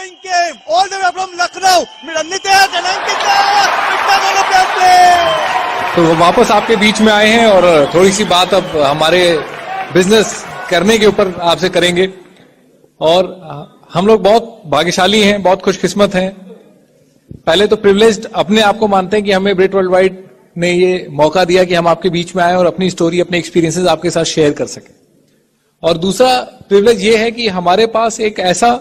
following came all the way from Lucknow. Nitya तो वो वापस आपके बीच में आए हैं और थोड़ी सी बात अब हमारे बिजनेस करने के ऊपर आपसे करेंगे। और हम लोग बहुत भाग्यशाली हैं, बहुत खुशकिस्मत हैं। पहले तो प्रिविलेज्ड अपने आप को मानते हैं कि हमें ब्रेट वर्ल्ड वाइड ने ये मौका दिया कि हम आपके बीच में आए और अपनी स्टोरी, अपने एक्सपीरियंसेस आपके साथ शेयर कर सकें। और दूसरा प्रिविलेज ये है कि हमारे पास एक ऐसा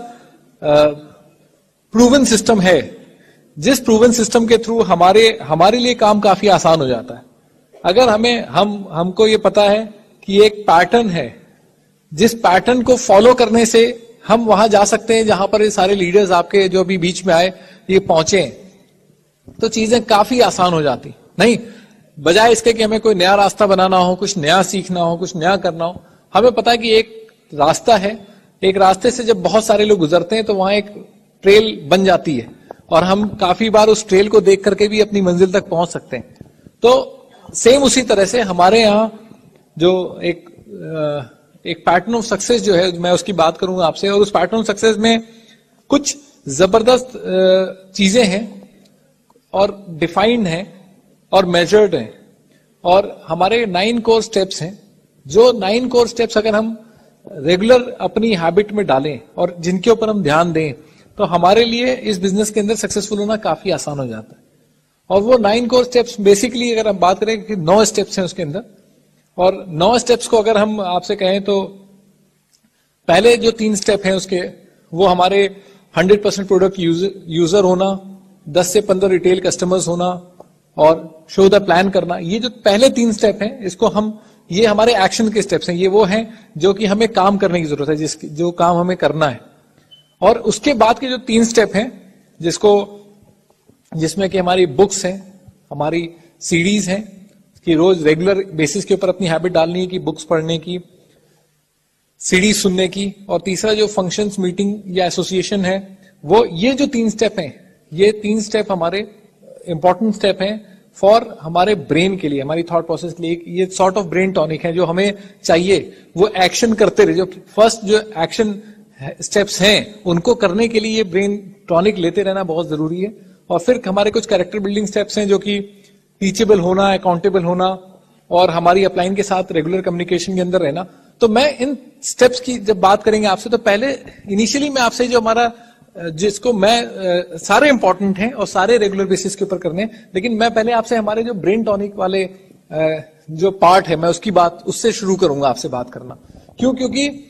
प्रूवन सिस्टम है, जिस प्रूवन सिस्टम के थ्रू हमारे लिए काम काफी आसान हो जाता है। अगर हमको ये पता है कि एक पैटर्न है, जिस पैटर्न को फॉलो करने से हम वहां जा सकते हैं जहां पर ये सारे लीडर्स आपके जो अभी बीच में आए ये पहुंचे, तो चीजें काफी आसान हो जाती। नहीं, बजाय इसके कि हमें कोई नया रास्ता बनाना हो, कुछ नया सीखना हो, कुछ नया करना हो, हमें पता है कि एक रास्ता है, एक रास्ते से जब बहुत सारे लोग गुजरते हैं तो वहां एक ट्रेल बन जाती है और हम काफी बार उस ट्रेल को देख करके भी अपनी मंजिल तक पहुंच सकते हैं। तो सेम उसी तरह से हमारे यहाँ जो एक पैटर्न ऑफ सक्सेस जो है, मैं उसकी बात करूंगा आपसे। और उस पैटर्न ऑफ सक्सेस में कुछ जबरदस्त चीजें हैं और डिफाइंड हैं और मेजर्ड हैं, और हमारे 9 कोर स्टेप्स हैं। जो 9 कोर स्टेप्स अगर हम रेगुलर अपनी हैबिट में डालें और जिनके ऊपर हम ध्यान दें, तो हमारे लिए इस बिजनेस के अंदर सक्सेसफुल होना काफी आसान हो जाता है। और वो 9 कोर स्टेप्स बेसिकली अगर हम बात करें कि 9 स्टेप्स हैं उसके अंदर, और 9 स्टेप्स को अगर हम आपसे कहें तो पहले जो 3 स्टेप हैं उसके, वो हमारे 100% प्रोडक्ट यूजर होना, 10 से 15 रिटेल कस्टमर्स होना और शो द प्लान करना। ये जो पहले 3 स्टेप हैं, इसको ये हमारे एक्शन के स्टेप्स हैं। ये वो हैं जो कि हमें काम करने की जरूरत है, जो काम हमें करना है। और उसके बाद के जो 3 स्टेप हैं, जिसमें कि हमारी बुक्स हैं, हमारी सीडीज हैं कि रोज रेगुलर बेसिस के ऊपर अपनी हैबिट डालनी है कि बुक्स पढ़ने की, सीडीज सुनने की। और तीसरा जो फंक्शंस, मीटिंग या एसोसिएशन है, वो ये जो 3 स्टेप हैं, ये 3 स्टेप हमारे इंपॉर्टेंट स्टेप हैं फॉर हमारे ब्रेन के लिए, हमारी थॉट प्रोसेस के लिए। ये सॉर्ट ऑफ ब्रेन टॉनिक है जो हमें चाहिए। वो एक्शन करते रहे, जो फर्स्ट जो एक्शन स्टेप्स हैं उनको करने के लिए ये ब्रेन टॉनिक लेते रहना बहुत जरूरी है। और फिर हमारे कुछ कैरेक्टर बिल्डिंग स्टेप्स हैं जो कि टीचेबल होना, अकाउंटेबल होना और हमारी अपलाइन के साथ रेगुलर कम्युनिकेशन के अंदर रहना। तो मैं इन स्टेप्स की जब बात करेंगे आपसे, तो पहले इनिशियली मैं आपसे जो हमारा, जिसको मैं सारे इंपॉर्टेंट हैं और सारे रेगुलर बेसिस के ऊपर करने, लेकिन मैं पहले आपसे हमारे जो ब्रेन टॉनिक वाले जो पार्ट है, मैं उससे शुरू करूंगा आपसे बात करना। क्योंकि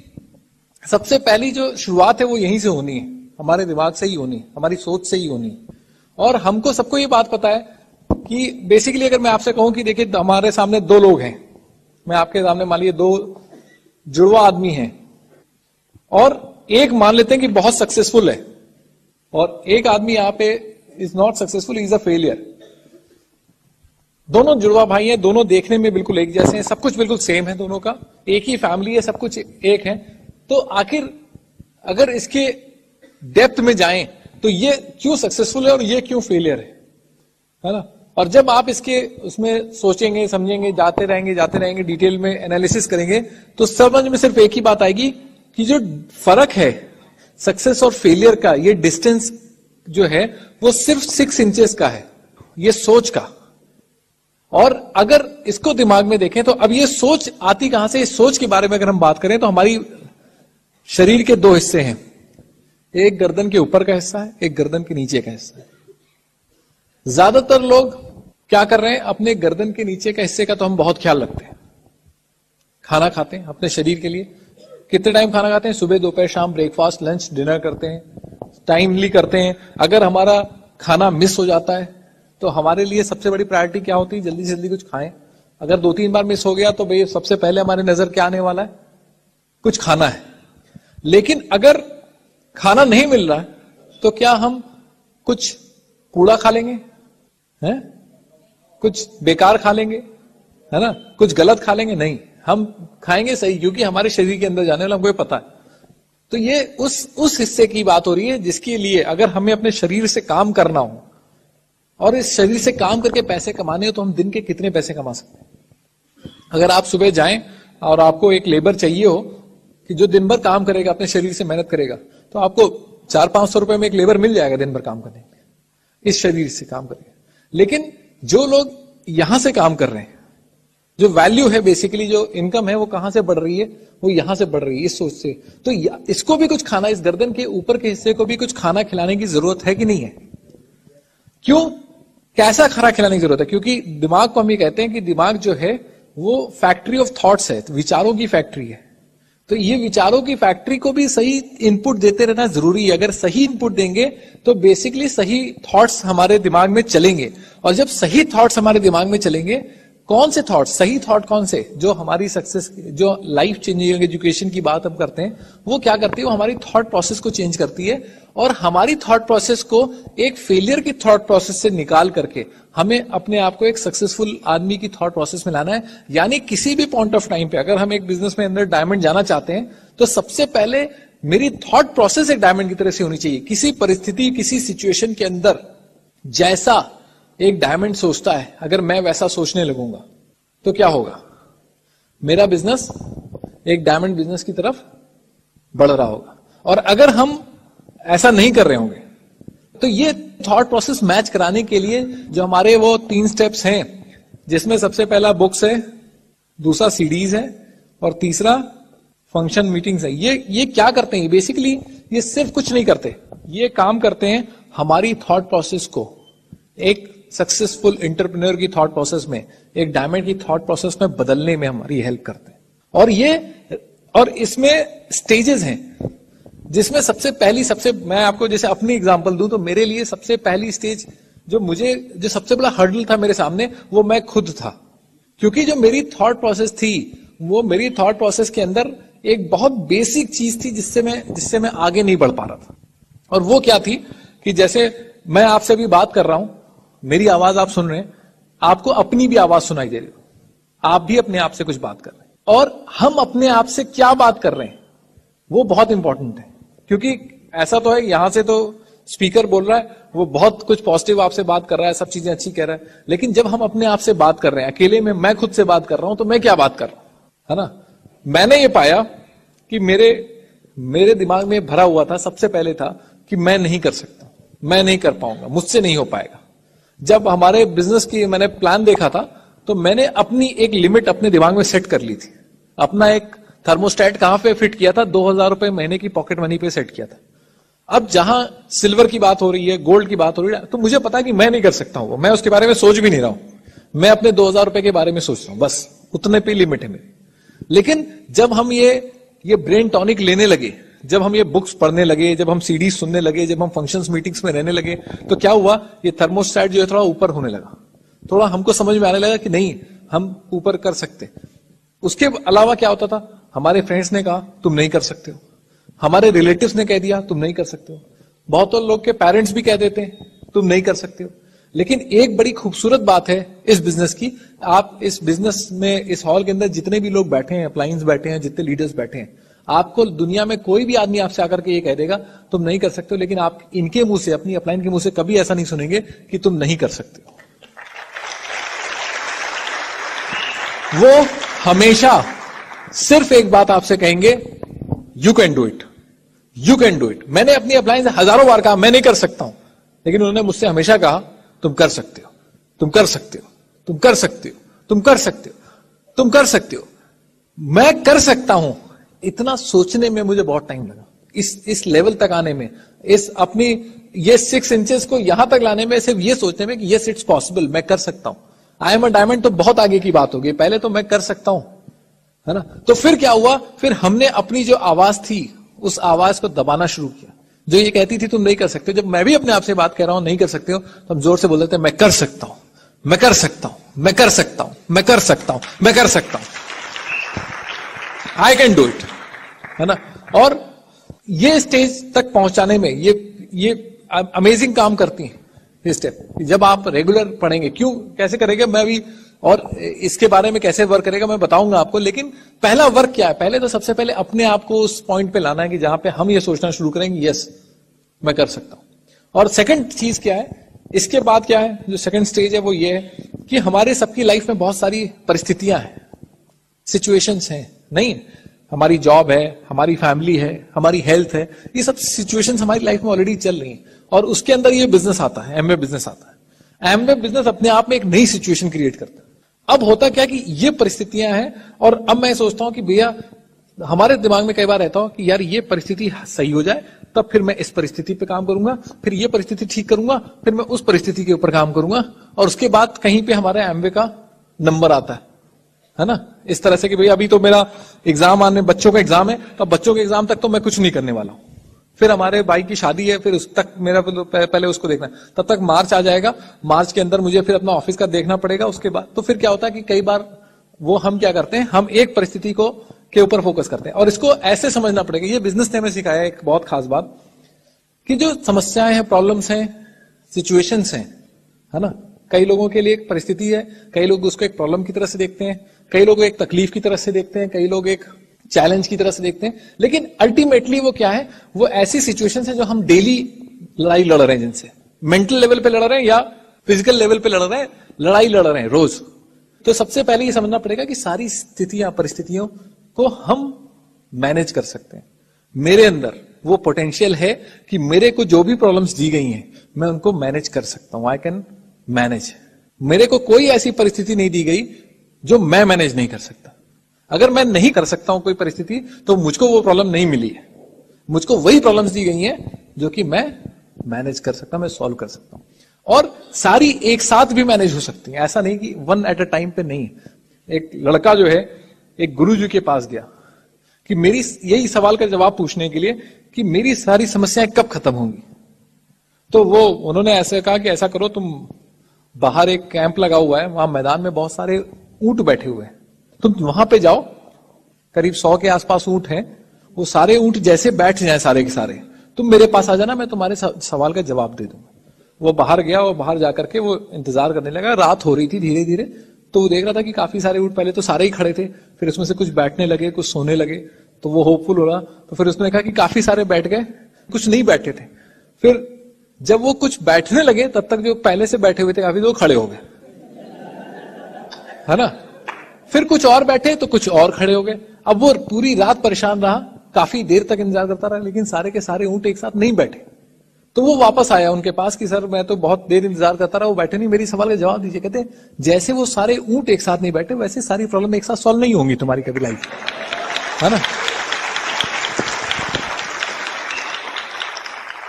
सबसे पहली जो शुरुआत है वो यहीं से होनी है, हमारे दिमाग से ही होनी है, हमारी सोच से ही होनी है। और हमको सबको ये बात पता है कि बेसिकली अगर मैं आपसे कहूं कि देखिए हमारे सामने 2 लोग हैं, मैं आपके सामने मान लीजिए 2 जुड़वा आदमी हैं, और एक मान लेते हैं कि बहुत सक्सेसफुल है और एक आदमी यहाँ पे is not successful, is a failure. दोनों जुड़वा भाई हैं, दोनों देखने में बिल्कुल एक जैसे हैं, सब कुछ बिल्कुल सेम है, दोनों का एक ही फैमिली है, सब कुछ एक है। तो आखिर अगर इसके डेप्थ में जाएं तो ये क्यों सक्सेसफुल है और ये क्यों फेलियर है ना? और जब आप इसके उसमें सोचेंगे, समझेंगे, जाते रहेंगे, डिटेल में एनालिसिस करेंगे, तो समझ में सिर्फ एक ही बात आएगी कि जो फर्क है सक्सेस और फेलियर का, ये डिस्टेंस जो है वो सिर्फ 6 इंचेस का है, ये सोच का। और अगर इसको दिमाग में देखें तो अब ये सोच आती कहां से? इस सोच के बारे में अगर हम बात करें तो हमारी शरीर के 2 हिस्से हैं, एक गर्दन के ऊपर का हिस्सा है, एक गर्दन के नीचे का हिस्सा है। ज्यादातर लोग क्या कर रहे हैं, अपने गर्दन के नीचे का हिस्से का तो हम बहुत ख्याल रखते हैं, खाना खाते हैं अपने शरीर के लिए। कितने टाइम खाना खाते हैं? सुबह, दोपहर, शाम, ब्रेकफास्ट, लंच, डिनर करते हैं, टाइमली करते हैं। अगर हमारा खाना मिस हो जाता है तो हमारे लिए सबसे बड़ी प्रायोरिटी क्या होती है? जल्दी से जल्दी कुछ खाएं। अगर 2-3 बार मिस हो गया तो भाई सबसे पहले हमारे नजर क्या आने वाला है? कुछ खाना है। लेकिन अगर खाना नहीं मिल रहा है तो क्या हम कुछ कूड़ा खा लेंगे, हैं? कुछ बेकार खा लेंगे, है ना? कुछ गलत खा लेंगे? नहीं, हम खाएंगे सही, क्योंकि हमारे शरीर के अंदर जाने वाला हमको पता है। तो ये उस हिस्से की बात हो रही है जिसके लिए अगर हमें अपने शरीर से काम करना हो और इस शरीर से काम करके पैसे कमाने हो, तो हम दिन के कितने पैसे कमा सकते हैं? अगर आप सुबह जाएं और आपको एक लेबर चाहिए हो कि जो दिन भर काम करेगा, अपने शरीर से मेहनत करेगा, तो आपको 400-500 रुपए में एक लेबर मिल जाएगा दिन भर काम करने के लिए, इस शरीर से काम करेगा। लेकिन जो लोग यहां से काम कर रहे हैं, जो वैल्यू है बेसिकली, जो इनकम है वो कहां से बढ़ रही है, वो यहां से बढ़ रही है, इस सोच से। तो इसको भी कुछ खाना, इस गर्दन के ऊपर के हिस्से को भी कुछ खाना खिलाने की जरूरत है कि नहीं है? क्यों? कैसा खाना खिलाने की जरूरत है? क्योंकि दिमाग को हम ये कहते हैं कि दिमाग जो है वो फैक्ट्री ऑफ थॉट्स है, विचारों की फैक्ट्री है। तो ये विचारों की फैक्ट्री को भी सही इनपुट देते रहना जरूरी है। अगर सही इनपुट देंगे तो बेसिकली सही थॉट्स हमारे दिमाग में चलेंगे, और जब सही थॉट्स हमारे दिमाग में चलेंगे, कौन से थॉट्स, सही थॉट कौन से, जो हमारी सक्सेस, जो लाइफ चेंजिंग एजुकेशन की बात हम करते हैं, वो क्या करती है? वो हमारी थॉट प्रोसेस को चेंज करती है, और हमारी थॉट प्रोसेस को एक फेलियर की थॉट प्रोसेस से निकाल करके हमें अपने आप को एक सक्सेसफुल आदमी की थॉट प्रोसेस में लाना है। यानी किसी भी पॉइंट ऑफ टाइम पे अगर हम एक बिजनेस में अंदर डायमंड जाना चाहते हैं, तो सबसे पहले मेरी थॉट प्रोसेस एक डायमंड की तरह से होनी चाहिए। किसी परिस्थिति, किसी सिचुएशन के अंदर जैसा एक डायमंड सोचता है, अगर मैं वैसा सोचने लगूंगा तो क्या होगा? मेरा बिजनेस एक डायमंड बिजनेस की तरफ बढ़ रहा होगा। और अगर हम ऐसा नहीं कर रहे होंगे, तो ये थॉट प्रोसेस मैच कराने के लिए जो हमारे वो 3 स्टेप्स हैं, जिसमें सबसे पहला बुक्स है, दूसरा सीडीज है, और तीसरा फंक्शन मीटिंग्स है। ये क्या करते हैं? बेसिकली ये सिर्फ कुछ नहीं करते, ये काम करते हैं हमारी थॉट प्रोसेस को एक सक्सेसफुल एंटरप्रेन्योर की थॉट प्रोसेस में, एक डायमंड की थॉट प्रोसेस में बदलने में हमारी हेल्प करते हैं। और इसमें स्टेजेस हैं, जिसमें सबसे पहली, मैं आपको जैसे अपनी एग्जांपल दूं, तो मेरे लिए सबसे पहली स्टेज जो सबसे बड़ा हर्डल था मेरे सामने, वो मैं खुद था। क्योंकि जो मेरी थॉट प्रोसेस थी, वो मेरी थॉट प्रोसेस के अंदर एक बहुत बेसिक चीज थी जिससे मैं आगे नहीं बढ़ पा रहा था। और वो क्या थी कि जैसे मैं आपसे भी बात कर रहा हूं, मेरी आवाज आप सुन रहे हैं, आपको अपनी भी आवाज सुनाई दे रही है, आप भी अपने आप से कुछ बात कर रहे हैं, और हम अपने आप से क्या बात कर रहे हैं वो बहुत इंपॉर्टेंट है। क्योंकि ऐसा तो है, यहां से तो स्पीकर बोल रहा है, वो बहुत कुछ पॉजिटिव आपसे बात कर रहा है, सब चीजें अच्छी कह रहा है, लेकिन जब हम अपने आप से बात कर रहे हैं, अकेले में मैं खुद से बात कर रहा हूं, तो मैं क्या बात कर रहा हूं, है ना? मैंने ये पाया कि मेरे दिमाग में भरा हुआ था, सबसे पहले था कि मैं नहीं कर सकता, मैं नहीं कर पाऊंगा, मुझसे नहीं हो पाएगा। जब हमारे बिजनेस की मैंने प्लान देखा था, तो मैंने अपनी एक लिमिट अपने दिमाग में सेट कर ली थी। अपना एक थर्मोस्टेट कहां पे फिट किया था? 2000 रुपए महीने की पॉकेट मनी पे सेट किया था। अब जहां सिल्वर की बात हो रही है, गोल्ड की बात हो रही है, तो मुझे पता है कि मैं नहीं कर सकता हूं, मैं उसके बारे में सोच भी नहीं रहा हूं। मैं अपने 2000 रुपए के बारे में सोच रहा हूं, बस उतने पे लिमिट है मेरी। लेकिन जब हम ये ब्रेन टॉनिक लेने लगे, जब हम ये बुक्स पढ़ने लगे, जब हम सीडी सुनने लगे, जब हम फंक्शंस मीटिंग्स में रहने लगे, तो क्या हुआ? ये थर्मोस्टेट जो है थोड़ा ऊपर होने लगा, थोड़ा हमको समझ में आने लगा कि नहीं, हम ऊपर कर सकते। उसके अलावा क्या होता था? हमारे फ्रेंड्स ने कहा तुम नहीं कर सकते हो, हमारे रिलेटिव्स ने कह दिया तुम नहीं कर सकते हो, बहुत लोग के पेरेंट्स भी कह देते हैं तुम नहीं कर सकते हो। लेकिन एक बड़ी खूबसूरत बात है इस बिजनेस की, आप इस बिजनेस में, इस हॉल के अंदर जितने भी लोग बैठे हैं, अप्लायंस बैठे हैं, जितने लीडर्स बैठे हैं, आपको दुनिया में कोई भी आदमी आपसे आकर के ये कह देगा तुम नहीं कर सकते हो, लेकिन आप इनके मुंह से, अपनी अपलाइन के मुंह से कभी ऐसा नहीं सुनेंगे कि तुम नहीं कर सकते हो। वो हमेशा सिर्फ एक बात आपसे कहेंगे, you can do it, you can do it. मैंने अपनी अपलाइन से हजारों बार कहा मैं नहीं कर सकता हूं, लेकिन उन्होंने मुझसे हमेशा कहा तुम कर सकते हो, तुम कर सकते हो, तुम कर सकते हो, तुम कर सकते हो, तुम कर सकते हो। मैं कर सकता हूं, इतना सोचने में मुझे बहुत टाइम लगा, इस लेवल तक आने में, इस अपनी ये 6 इंचेस को यहां तक लाने में, सिर्फ ये सोचने में कि यस इट्स पॉसिबल, मैं कर सकता हूं। आई एम अ डायमंड तो बहुत आगे की बात होगी, पहले तो मैं कर सकता हूं, है ना? तो फिर क्या हुआ? फिर हमने अपनी जो आवाज थी, उस आवाज को दबाना शुरू किया, जो ये कहती थी तुम नहीं कर सकते। जब मैं भी अपने आप से बात कर रहा हूं नहीं कर सकते हो, तो हम जोर से बोल देते हैं मैं कर सकता हूं, मैं कर सकता हूं, मैं कर सकता हूं, मैं कर सकता हूं, मैं कर सकता हूं, आई कैन डू इट, है ना? और ये स्टेज तक पहुंचाने में ये अमेजिंग काम करती है ये स्टेप। जब आप रेगुलर पढ़ेंगे, क्यों कैसे करेंगे मैं भी, और इसके बारे में कैसे वर्क करेगा मैं बताऊंगा आपको। लेकिन पहला वर्क क्या है? पहले तो सबसे पहले अपने आप को उस पॉइंट पे लाना है कि जहां पे हम ये सोचना शुरू करेंगे यस मैं कर सकता हूं। और सेकंड चीज क्या है, इसके बाद क्या है, जो सेकंड स्टेज है वो ये है कि हमारे सबकी लाइफ में बहुत सारी परिस्थितियां हैं, सिचुएशंस हैं, नहीं हमारी जॉब है, हमारी फैमिली है, हमारी हेल्थ है, ये सब सिचुएशंस हमारी लाइफ में ऑलरेडी चल रही हैं और उसके अंदर ये बिजनेस आता है, एमवे बिजनेस आता है। एमवे बिजनेस अपने आप में एक नई सिचुएशन क्रिएट करता है। अब होता क्या कि ये परिस्थितियां हैं और अब मैं सोचता हूं कि भैया हमारे दिमाग में कई बार रहता हो कि यार ये परिस्थिति सही हो जाए तब फिर मैं इस परिस्थिति पे काम करूंगा, फिर ये परिस्थिति ठीक करूंगा, फिर मैं उस परिस्थिति के ऊपर काम करूंगा और उसके बाद कहीं पे हमारे एमवे का नंबर आता है ना, इस तरह से कि भाई अभी तो मेरा एग्जाम आने, बच्चों का एग्जाम है, तो बच्चों के एग्जाम तक तो मैं कुछ नहीं करने वाला हूं, फिर हमारे भाई की शादी है, फिर उस तक मेरा पहले उसको देखना है, तब तक मार्च आ जाएगा, मार्च के अंदर मुझे फिर अपना ऑफिस का देखना पड़ेगा, उसके बाद तो फिर क्या होता है कि कई बार वो हम क्या करते हैं, हम एक परिस्थिति को के ऊपर फोकस करते हैं और इसको ऐसे समझना पड़ेगा। ये बिजनेस ने हमें सिखाया एक बहुत खास बात कि जो समस्याएं हैं, प्रॉब्लम्स हैं, सिचुएशंस हैं, है ना, कई लोगों के लिए एक परिस्थिति है, कई लोग उसको एक प्रॉब्लम की तरह से देखते हैं, कई लोग एक तकलीफ की तरह से देखते हैं, कई लोग एक चैलेंज की तरह से देखते हैं, लेकिन अल्टीमेटली वो क्या है, वो ऐसी सिचुएशंस है जो हम डेली लड़ाई लड़ रहे हैं, जिनसे मेंटल लेवल पे लड़ रहे हैं या फिजिकल लेवल पे लड़ रहे हैं, लड़ाई लड़ रहे हैं रोज। तो सबसे पहले ये समझना पड़ेगा कि सारी स्थितियां, परिस्थितियों को हम मैनेज कर सकते हैं। मेरे अंदर वो पोटेंशियल है कि मेरे को जो भी प्रॉब्लम्स दी गई हैं मैं उनको मैनेज कर सकता हूं, आई कैन मैनेज। मेरे को कोई ऐसी परिस्थिति नहीं दी गई जो मैं मैनेज नहीं कर सकता। अगर मैं नहीं कर सकता हूं कोई परिस्थिति तो मुझको वो प्रॉब्लम नहीं मिली है, मुझको वही प्रॉब्लम्स दी गई हैं जो कि मैं मैनेज कर सकता हूं, मैं सॉल्व कर सकता हूं और सारी एक साथ भी मैनेज हो सकती है। ऐसा नहीं कि वन एट अ टाइम पे नहीं। एक लड़का जो है एक गुरु जी के पास गया कि मेरी यही सवाल का जवाब पूछने के लिए कि मेरी सारी समस्याएं कब खत्म होंगी। तो वो उन्होंने ऐसे कहा कि ऐसा करो, तुम बाहर एक कैंप लगा हुआ है, वहां मैदान में बहुत सारे ऊंट बैठे हुए हैं, तुम वहां पे जाओ, करीब 100 के आसपास ऊंट हैं, वो सारे ऊंट जैसे बैठ जाए सारे के सारे, तुम मेरे पास आ जाना, मैं तुम्हारे सवाल का जवाब दे दूंगा। वो बाहर गया और बाहर जाकर के वो इंतजार करने लगा। रात हो रही थी धीरे धीरे, तो वो देख रहा था कि काफी सारे ऊंट पहले तो सारे ही खड़े थे, फिर उसमें से कुछ बैठने लगे, कुछ सोने लगे, तो वो होपफुल हो रहा। तो फिर उसने कहा कि काफी सारे बैठ गए, कुछ नहीं बैठे थे। फिर जब वो कुछ बैठने लगे तब तक जो पहले से बैठे हुए थे काफी, तो खड़े हो गए, है ना। फिर कुछ और बैठे तो कुछ और खड़े हो गए। अब वो पूरी रात परेशान रहा, काफी देर तक इंतजार करता रहा, लेकिन सारे के सारे ऊंट एक साथ नहीं बैठे। तो वो वापस आया उनके पास कि सर मैं तो बहुत देर इंतजार करता रहा, वो बैठे नहीं, मेरी सवाल का जवाब दीजिए। कहते जैसे वो सारे ऊंट एक साथ नहीं बैठे वैसे सारी प्रॉब्लम एक साथ सॉल्व नहीं होंगी तुम्हारी कभी लाइफ, है ना।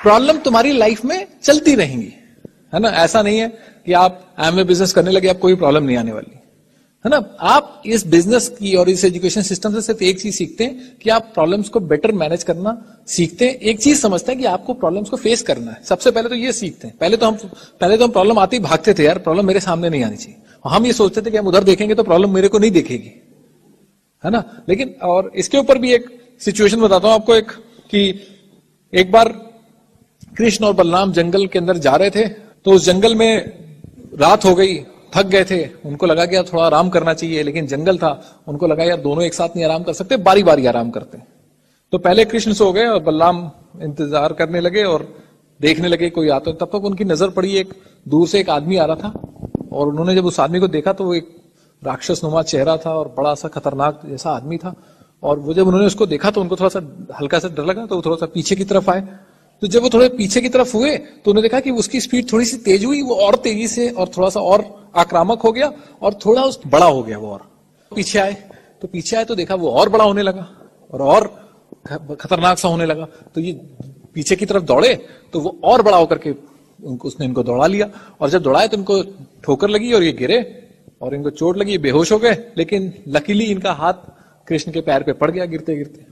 प्रॉब्लम तुम्हारी लाइफ में चलती रहेंगी, है ना। ऐसा नहीं है कि आप एमवे बिजनेस करने लगे आप कोई प्रॉब्लम नहीं आने वाली, है ना। आप इस बिजनेस की और इस एजुकेशन सिस्टम से सिर्फ एक चीज सीखते हैं कि आप प्रॉब्लम्स को बेटर मैनेज करना सीखते हैं। एक चीज समझते हैं कि आपको प्रॉब्लम्स को फेस करना है, सबसे पहले तो ये सीखते हैं। पहले तो हम प्रॉब्लम आती ही भागते थे, यार प्रॉब्लम मेरे सामने नहीं आनी चाहिए, हम ये सोचते थे कि हम उधर देखेंगे तो प्रॉब्लम मेरे को नहीं देखेगी, है ना। लेकिन और इसके ऊपर भी एक सिचुएशन बताता हूं आपको, एक बार कृष्ण और बलराम जंगल के अंदर जा रहे थे, तो उस जंगल में रात हो गई, थक गए थे, उनको लगा कि यार थोड़ा आराम करना चाहिए, लेकिन जंगल था, उनको लगा यार दोनों एक साथ नहीं आराम कर सकते, बारी बारी आराम करते हैं। तो पहले कृष्ण सो गए और बलराम इंतजार करने लगे और देखने लगे कोई आता। तब तक उनकी नजर पड़ी, एक दूर से एक आदमी आ रहा था और उन्होंने जब उस आदमी को देखा तो वो एक राक्षस नुमा चेहरा था और बड़ा सा खतरनाक जैसा आदमी था। और वो जब उन्होंने उसको देखा तो उनको थोड़ा सा हल्का सा डर लगा, तो वो थोड़ा सा पीछे की तरफ आए। तो जब वो थोड़े पीछे की तरफ हुए तो उन्होंने देखा कि उसकी स्पीड थोड़ी सी तेज हुई, वो और तेजी से और थोड़ा सा और आक्रामक हो गया और थोड़ा बड़ा हो गया। वो और पीछे आए तो देखा वो और बड़ा होने लगा और खतरनाक सा होने लगा। तो ये पीछे की तरफ दौड़े तो वो और बड़ा होकर के उसने इनको दौड़ा लिया, और जब दौड़ाए तो इनको ठोकर लगी और ये गिरे और इनको चोट लगी, बेहोश हो गए। लेकिन लकीली इनका हाथ कृष्ण के पैर पे पड़ गया गिरते गिरते,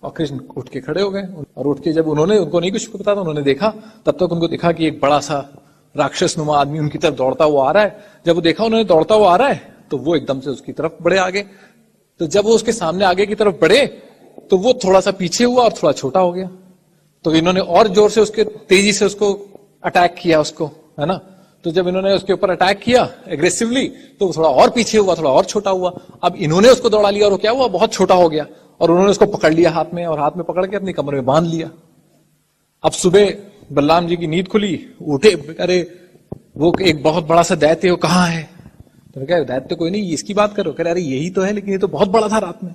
और कृष्ण उठ के खड़े हो गए। और उठ के जब उनको नहीं कुछ पता था, उन्होंने देखा, तब तक उनको देखा कि एक बड़ा सा राक्षस नुमा आदमी उनकी तरफ दौड़ता हुआ आ रहा है। जब वो देखा उन्होंने दौड़ता हुआ आ रहा है तो वो एकदम से उसकी तरफ बढ़े आगे। तो जब वो उसके सामने आगे की तरफ बढ़े तो वो थोड़ा सा पीछे हुआ और थोड़ा छोटा हो गया। तो इन्होंने और जोर से उसके तेजी से उसको अटैक किया उसको, है ना। तो जब इन्होंने उसके ऊपर अटैक किया एग्रेसिवली तो थोड़ा और पीछे हुआ, थोड़ा और छोटा हुआ। अब इन्होंने उसको दौड़ा लिया और वो क्या हुआ, बहुत छोटा हो गया। और उन्होंने उसको पकड़ लिया हाथ में, और हाथ में पकड़ के अपनी कमर में बांध लिया। अब सुबह बलराम जी की नींद खुली, उठे, अरे वो एक बहुत बड़ा सा दैत्य, वो कहाँ है? तो क्या दैत्य कोई नहीं, इसकी बात करो? कह रहे अरे यही तो है, लेकिन ये तो बहुत बड़ा था रात में,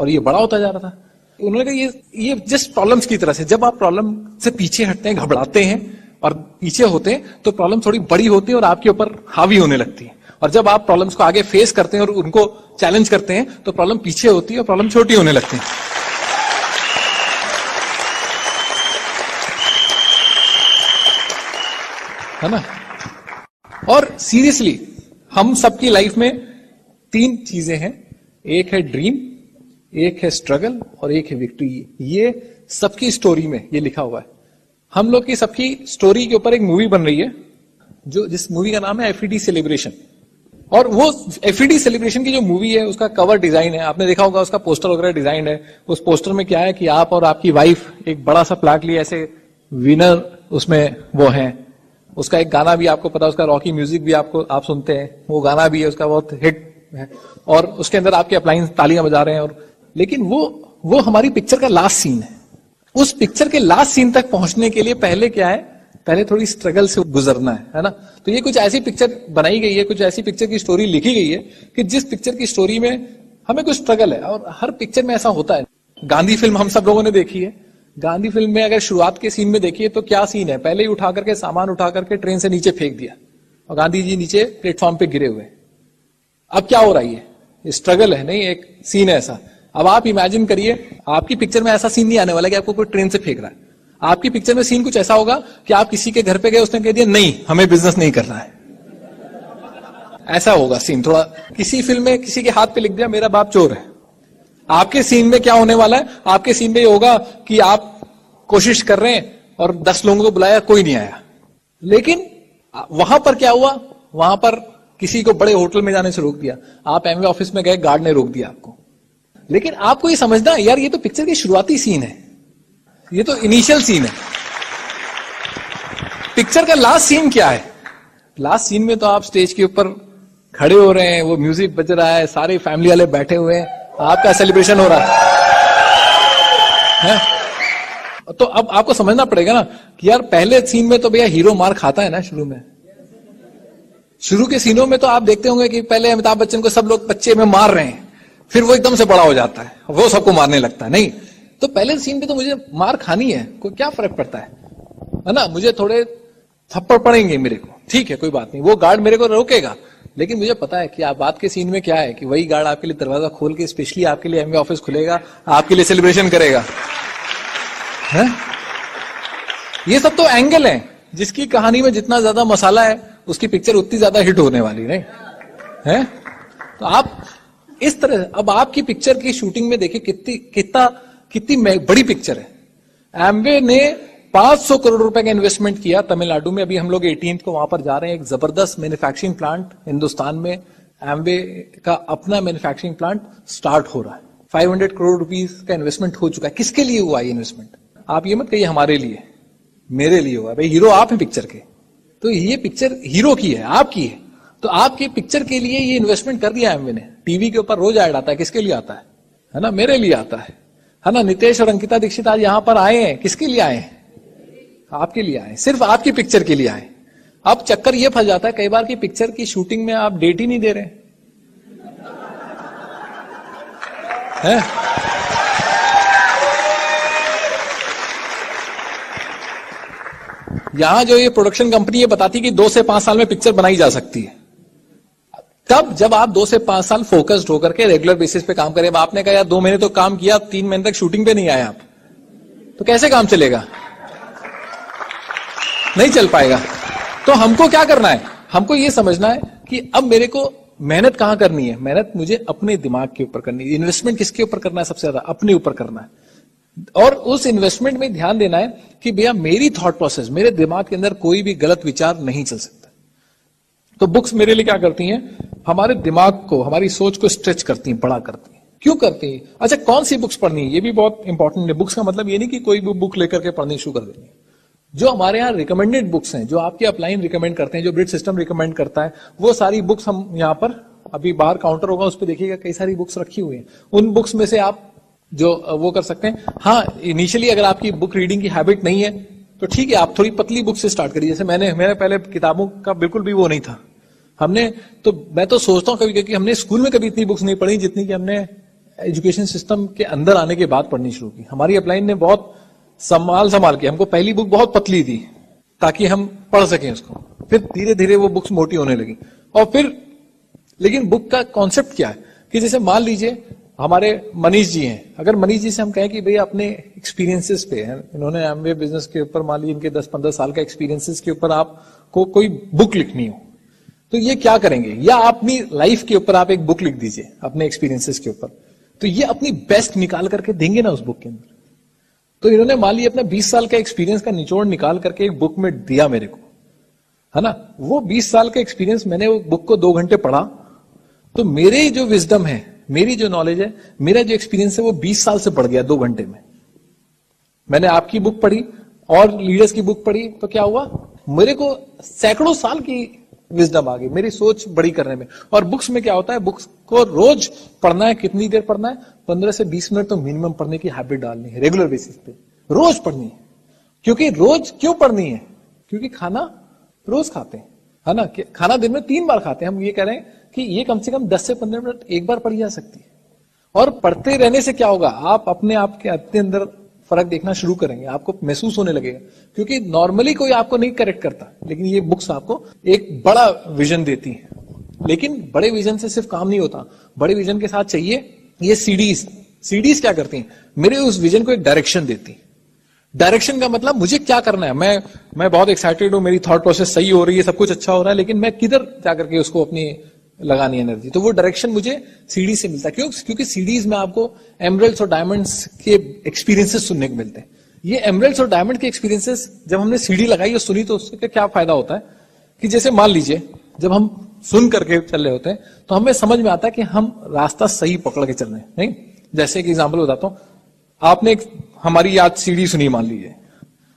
और ये बड़ा होता जा रहा था। उन्होंने कहा ये जस्ट प्रॉब्लम्स की तरह से, जब आप प्रॉब्लम से पीछे हटते हैं, घबराते हैं और पीछे होते हैं, तो प्रॉब्लम थोड़ी बड़ी होती है और आपके ऊपर हावी होने लगती है। और जब आप प्रॉब्लम्स को आगे फेस करते हैं और उनको चैलेंज करते हैं, तो प्रॉब्लम पीछे होती है और प्रॉब्लम छोटी होने लगती है। है ना? और सीरियसली हम सबकी लाइफ में 3 चीजें हैं, एक है ड्रीम, एक है स्ट्रगल और एक है विक्ट्री। ये सबकी स्टोरी में ये लिखा हुआ है। हम लोग की सबकी स्टोरी के ऊपर एक मूवी बन रही है, जिस मूवी का नाम है एफईडी सेलिब्रेशन। और वो एफईडी सेलिब्रेशन की जो मूवी है, उसका कवर डिजाइन है, आपने देखा होगा, उसका पोस्टर वगैरह डिजाइन है। उस पोस्टर में क्या है कि आप और आपकी वाइफ एक बड़ा सा प्लाक लिए ऐसे विनर उसमें वो है। उसका एक गाना भी आपको पता है, उसका रॉकी म्यूजिक भी आप सुनते हैं, वो गाना भी है उसका, बहुत हिट है। और उसके अंदर आपके अप्लायंस तालियां बजा रहे हैं। और लेकिन वो हमारी पिक्चर का लास्ट सीन है। उस पिक्चर के लास्ट सीन तक पहुंचने के लिए पहले क्या है, पहले थोड़ी स्ट्रगल से गुजरना है ना? तो ये कुछ ऐसी पिक्चर बनाई गई है, कुछ ऐसी पिक्चर की स्टोरी लिखी गई है कि जिस पिक्चर की स्टोरी में हमें कुछ स्ट्रगल है। और हर पिक्चर में ऐसा होता है। गांधी फिल्म हम सब लोगों ने देखी है। गांधी फिल्म में अगर शुरुआत के सीन में देखिए तो क्या सीन है, पहले ही उठा करके सामान उठा करके ट्रेन से नीचे फेंक दिया और गांधी जी नीचे प्लेटफॉर्म पे गिरे हुए। अब क्या हो रहा है, ये स्ट्रगल है नहीं, एक सीन है ऐसा। अब आप इमेजिन करिए, आपकी पिक्चर में ऐसा सीन नहीं आने वाला कि आपको कोई ट्रेन से फेंक रहा है। आपकी पिक्चर में सीन कुछ ऐसा होगा कि आप किसी के घर पे गए, उसने कह दिया नहीं हमें बिजनेस नहीं करना है, ऐसा होगा सीन। थोड़ा किसी फिल्म में किसी के हाथ पे लिख दिया मेरा बाप चोर है। आपके सीन में क्या होने वाला है, आपके सीन में ये होगा कि आप कोशिश कर रहे हैं और 10 लोगों को बुलाया, कोई नहीं आया। लेकिन वहां पर क्या हुआ, वहां पर किसी को बड़े होटल में जाने से रोक दिया। आप एमवे ऑफिस में गए, गार्ड ने रोक दिया आपको। लेकिन आपको ये समझना है यार, ये तो पिक्चर की शुरुआती सीन है, ये तो इनिशियल सीन है। पिक्चर का लास्ट सीन क्या है? लास्ट सीन में तो आप स्टेज के ऊपर खड़े हो रहे हैं, वो म्यूजिक बज रहा है, सारे फैमिली वाले बैठे हुए हैं, आपका सेलिब्रेशन हो रहा है। तो अब आपको समझना पड़ेगा ना कि यार पहले सीन में तो भैया हीरो मार खाता है ना। शुरू के सीनों में तो आप देखते होंगे कि पहले अमिताभ बच्चन को सब लोग बच्चे में मार रहे हैं, फिर वो एकदम से बड़ा हो जाता है, वो सबको मारने लगता है। नहीं, तो पहले सीन पे तो मुझे मार खानी है, कोई क्या फर्क पड़ता है ना? मुझे थोड़े थप्पड़ पड़ेंगे मेरे को, ठीक है, कोई बात नहीं, वो गार्ड मेरे को रोकेगा। लेकिन मुझे पता है कि आप बात के सीन में क्या है कि वही गार्ड आपके लिए दरवाजा खोल के स्पेशली आपके लिए एमवे ऑफिस खुलेगा, आपके लिए सेलिब्रेशन करेगा। है? ये सब तो एंगल है, जिसकी कहानी में जितना ज्यादा मसाला है उसकी पिक्चर उतनी ज्यादा हिट होने वाली नहीं है। तो आप इस तरह, अब आपकी पिक्चर की शूटिंग में देखिए कितनी बड़ी पिक्चर है। एमवे ने 500 करोड़ रुपए का इन्वेस्टमेंट किया तमिलनाडु में। अभी हम लोग 18th को वहां पर जा रहे हैं। एक जबरदस्त मैन्युफैक्चरिंग प्लांट हिंदुस्तान में, एमवे का अपना मैन्युफैक्चरिंग प्लांट स्टार्ट हो रहा है। 500 करोड़ रुपीस का इन्वेस्टमेंट हो चुका है। किसके लिए हुआ ये इन्वेस्टमेंट? आप ये मत कहिए हमारे लिए, मेरे लिए हुआ। भाई हीरो आप हैं पिक्चर के, तो ये पिक्चर हीरो की है, आपकी है। तो आपके पिक्चर के लिए ये इन्वेस्टमेंट कर दिया एमवे ने। टीवी के ऊपर रोज ऐड आता है, किसके लिए आता है ना? मेरे लिए आता है ना? नितेश और अंकिता दीक्षित आज यहां पर आए हैं, किसके लिए आए हैं? आपके लिए आए, सिर्फ आपकी पिक्चर के लिए आए। अब चक्कर ये फंस जाता है कई बार कि पिक्चर की शूटिंग में आप डेट ही नहीं दे रहे हैं। यहां जो ये प्रोडक्शन कंपनी ये बताती कि 2 से 5 साल में पिक्चर बनाई जा सकती है। तब जब आप 2 से 5 साल फोकस्ड होकर के रेगुलर बेसिस पे काम करें। आपने कहा यार 2 महीने तो काम किया, 3 महीने तक शूटिंग पे नहीं आए आप, तो कैसे काम चलेगा? नहीं चल पाएगा। तो हमको क्या करना है? हमको ये समझना है कि अब मेरे को मेहनत कहां करनी है। मेहनत मुझे अपने दिमाग के ऊपर करनी है। इन्वेस्टमेंट किसके ऊपर करना है? सबसे ज्यादा अपने ऊपर करना है। और उस इन्वेस्टमेंट में ध्यान देना है कि भैया मेरी थॉट प्रोसेस, मेरे दिमाग के अंदर कोई भी गलत विचार नहीं चल सकता। तो बुक्स मेरे लिए क्या करती हैं? हमारे दिमाग को, हमारी सोच को स्ट्रेच करती हैं, बड़ा करती हैं। क्यों करती हैं? अच्छा, कौन सी बुक्स पढ़नी है ये भी बहुत इंपॉर्टेंट है। बुक्स का मतलब ये नहीं कि कोई भी बुक लेकर के पढ़नी शुरू कर देनी है। जो हमारे यहाँ रिकमेंडेड बुक्स हैं, जो आपके अपलाइन रिकमेंड करते हैं, जो ब्रिज सिस्टम रिकमेंड करता है, वो सारी बुक्स हम यहाँ पर, अभी बाहर काउंटर होगा उस पर देखिएगा कई सारी बुक्स रखी हुई हैं। उन बुक्स में से आप जो वो कर सकते हैं। हाँ, इनिशियली अगर आपकी बुक रीडिंग की हैबिट नहीं है तो ठीक है, आप थोड़ी पतली बुक से स्टार्ट करिए। जैसे मेरे पहले किताबों का बिल्कुल भी वो नहीं था। मैं तो सोचता हूँ कभी कि हमने स्कूल में कभी इतनी बुक्स नहीं पढ़ी जितनी कि हमने एजुकेशन सिस्टम के अंदर आने के बाद पढ़नी शुरू की। हमारी अपलाइन ने बहुत संभाल के, हमको पहली बुक बहुत पतली दी ताकि हम पढ़ सकें उसको, फिर धीरे धीरे वो बुक्स मोटी होने लगी। और फिर लेकिन बुक का कॉन्सेप्ट क्या है कि जैसे मान लीजिए हमारे मनीष जी हैं, अगर मनीष जी से हम कहें कि भाई अपने एक्सपीरियंसेस पे हैं, इन्होंने एमवे बिजनेस के ऊपर मान लीजिए इनके 10-15 साल का एक्सपीरियंसेस के ऊपर आपको कोई बुक लिखनी हो, तो ये क्या करेंगे? या अपनी लाइफ के ऊपर आप एक बुक लिख दीजिए अपने एक्सपीरियंसेस के ऊपर, तो ये अपनी बेस्ट निकाल करके देंगे ना उस बुक के अंदर। तो इन्होंने मान लीजिए अपना 20 साल का एक्सपीरियंस का निचोड़ निकाल करके एक बुक में दिया मेरे को, है ना। वो 20 साल का एक्सपीरियंस, मैंने वो बुक को 2 घंटे पढ़ा, तो मेरे जो विजडम है, मेरी जो नॉलेज है, मेरा जो एक्सपीरियंस है, वो 20 साल से बढ़ गया 2 घंटे में। मैंने आपकी बुक पढ़ी और लीडर्स की बुक पढ़ी, तो क्या हुआ? मेरे को सैकड़ों साल की विजडम आ गई, मेरी सोच बड़ी करने में। और बुक्स में क्या होता है, बुक्स को रोज पढ़ना है। कितनी देर पढ़ना है? 15 से 20 मिनट तो मिनिमम पढ़ने की हैबिट डालनी है, रेगुलर बेसिस पे रोज पढ़नी है। क्योंकि रोज क्यों पढ़नी है? क्योंकि खाना रोज खाते हैं, है ना। खाना दिन में 3 बार खाते हैं। हम ये कह रहे हैं कि ये कम से कम 10 से 15 मिनट एक बार पढ़ी जा सकती है। और पढ़ते रहने से क्या होगा, आप अपने आप के अंदर फर्क देखना शुरू करेंगे, आपको महसूस होने लगेगा। क्योंकि नॉर्मली कोई आपको नहीं करेक्ट करता, लेकिन ये बुक्स आपको एक बड़ा विजन देती है। लेकिन बड़े विजन से सिर्फ काम नहीं होता, बड़े विजन के साथ चाहिए ये सीडीज क्या करती हैं? मेरे उस विजन को एक डायरेक्शन देती। डायरेक्शन का मतलब मुझे क्या करना है। मैं बहुत एक्साइटेड हूं, मेरी थॉट प्रोसेस सही हो रही है, सब कुछ अच्छा हो रहा है, लेकिन मैं किधर जाकर के उसको अपनी लगानी एनर्जी, तो वो डायरेक्शन मुझे सीडी से मिलता है। क्योंकि सीडीज में आपको एमरल्ड्स और डायमंड्स के एक्सपीरियंसेस सुनने को मिलते हैं। ये एमरल्ड्स और डायमंड के एक्सपीरियंसेस जब हमने सीडी लगाई और सुनी, तो उससे क्या फायदा होता है कि जैसे मान लीजिए जब हम सुन करके चल रहे होते हैं तो हमें समझ में आता है कि हम रास्ता सही पकड़ के चल रहे हैं, नहीं। जैसे एक एग्जाम्पल बताता हूं, आपने हमारी याद सीडी सुनी मान लीजिए,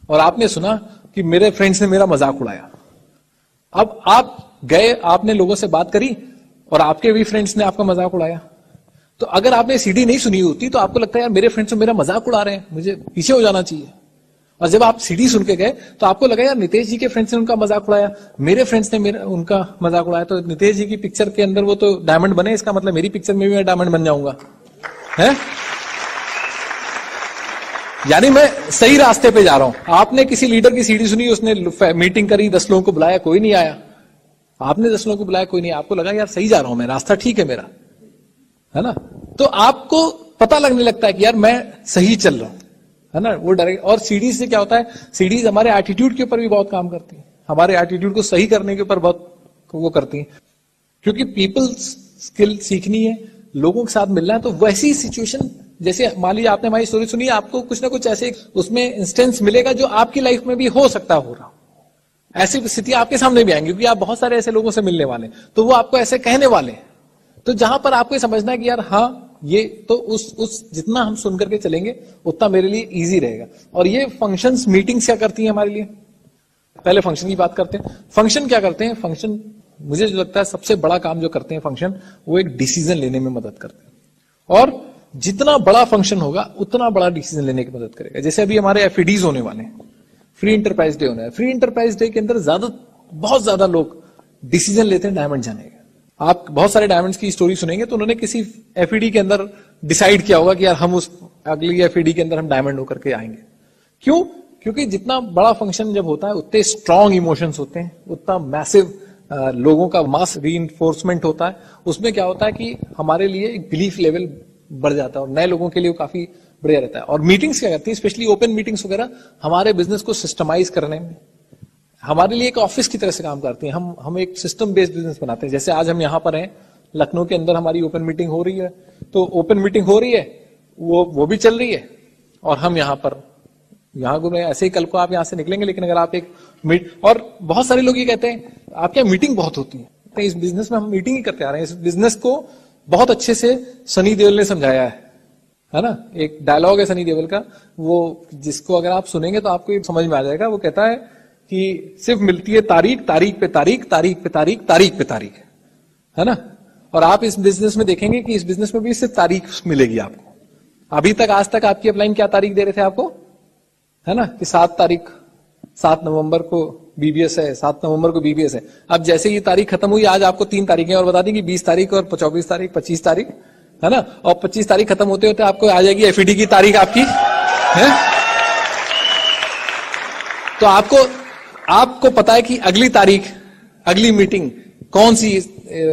और आपने सुना कि मेरे फ्रेंड्स ने मेरा मजाक उड़ाया। अब आप गए, आपने लोगों से बात करी और आपके भी फ्रेंड्स ने आपका मजाक उड़ाया। तो अगर आपने सीडी नहीं सुनी होती तो आपको लगता है यार मेरे फ्रेंड्स तो मेरा मजाक उड़ा रहे हैं, मुझे पीछे हो जाना चाहिए। और जब आप सीडी सुन के गए तो आपको लगा यार नितेश जी के फ्रेंड्स ने उनका मजाक उड़ाया, मेरे फ्रेंड्स ने उनका मजाक उड़ाया, तो नितेश जी की पिक्चर के अंदर वो तो डायमंड बने, इसका मतलब मेरी पिक्चर में भी मैं डायमंड बन जाऊंगा, है। यानी मैं सही रास्ते पे जा रहा हूं। आपने किसी लीडर की सीडी सुनी, उसने मीटिंग करी, 10 लोगों को बुलाया, कोई नहीं आया। आपने 10 लोगों को बुलाया, कोई नहीं, आपको लगा यार सही जा रहा हूं मैं, रास्ता ठीक है मेरा, है ना। तो आपको पता लगने लगता है कि यार मैं सही चल रहा हूं, है ना। वो डायरेक्ट। और सीडीज से क्या होता है, सीडीज हमारे एटीट्यूड के ऊपर भी बहुत काम करती है, हमारे एटीट्यूड को सही करने के ऊपर बहुत वो करती है। क्योंकि पीपल स्किल सीखनी है, लोगों के साथ मिलना है, तो वैसी सिचुएशन, जैसे मान लीजिए आपने हमारी स्टोरी सुनी, आपको कुछ ना कुछ ऐसे उसमें इंस्टेंस मिलेगा जो आपकी लाइफ में भी हो सकता हो रहा। ऐसी स्थिति आपके सामने भी आएंगी, क्योंकि आप बहुत सारे ऐसे लोगों से मिलने वाले, तो वो आपको ऐसे कहने वाले। तो जहां पर आपको समझना है कि यार हाँ, ये तो उस जितना हम सुन करके चलेंगे उतना मेरे लिए इजी रहेगा। और ये फंक्शंस, मीटिंग्स क्या करती हैं हमारे लिए? पहले फंक्शन की बात करते हैं। फंक्शन क्या करते हैं? फंक्शन, मुझे जो लगता है सबसे बड़ा काम जो करते हैं फंक्शन, वो एक डिसीजन लेने में मदद करते हैं। और जितना बड़ा फंक्शन होगा उतना बड़ा डिसीजन लेने की मदद करेगा। जैसे अभी हमारे एफईडीज होने वाले हैं, फ्री इंटरप्राइज डे होना है। फ्री इंटरप्राइज डे के अंदर बहुत ज्यादा लोग डिसीजन लेते हैं डायमंड जाने का। आप बहुत सारे डायमंड्स की स्टोरी सुनेंगे तो उन्होंने किसी एफईडी के अंदर डिसाइड किया होगा कि यार हम उस अगली एफईडी के अंदर हम डायमंड होकर के आएंगे। क्यों? क्योंकि जितना बड़ा फंक्शन जब होता है उतने स्ट्रॉन्ग इमोशंस होते हैं, उतना मैसिव लोगों का मास रीइंफोर्समेंट होता है। उसमें क्या होता है कि हमारे लिए एक बिलीफ लेवल बढ़ जाता है और नए लोगों के लिए काफी बढ़िया रहता है। और मीटिंग्स क्या करती है, स्पेशली ओपन मीटिंग्स वगैरह, हमारे बिजनेस को सिस्टमाइज करने में हमारे लिए एक ऑफिस की तरह से काम करती है। हम एक सिस्टम बेस्ड बिजनेस बनाते हैं। जैसे आज हम यहाँ पर हैं लखनऊ के अंदर, हमारी ओपन मीटिंग हो रही है, तो ओपन मीटिंग हो रही है, वो भी चल रही है, और हम यहाँ पर घूम रहे हैं। ऐसे ही कल को आप यहाँ से निकलेंगे, लेकिन अगर आप एक और बहुत सारे लोग ये कहते हैं आपके यहाँ मीटिंग बहुत होती है, तो इस बिजनेस में हम मीटिंग ही करते आ रहे हैं। इस बिजनेस को बहुत अच्छे से सनी देओल ने समझाया है ना। एक डायलॉग है सनी देओल का, वो जिसको अगर आप सुनेंगे तो आपको समझ में आ जाएगा। वो कहता है कि सिर्फ मिलती है तारीख, तारीख पे तारीख, तारीख पे तारीख, तारीख पे तारीख, है ना। और आप इस बिजनेस में देखेंगे कि इस बिजनेस में भी सिर्फ तारीख मिलेगी आपको। अभी तक, आज तक आपकी अपलाइन क्या तारीख दे रहे थे आपको, है ना, कि 7 तारीख, 7 नवंबर को बीबीएस है, 7 नवंबर को बीबीएस है। अब जैसे ये तारीख खत्म हुई, आज आपको 3 तारीखें और बता दी कि 20 तारीख और 24 तारीख, 25 तारीख, है ना, और 25 तारीख खत्म होते होते आपको आ जाएगी एफईडी की तारीख आपकी है। तो आपको पता है कि अगली तारीख, अगली मीटिंग कौन सी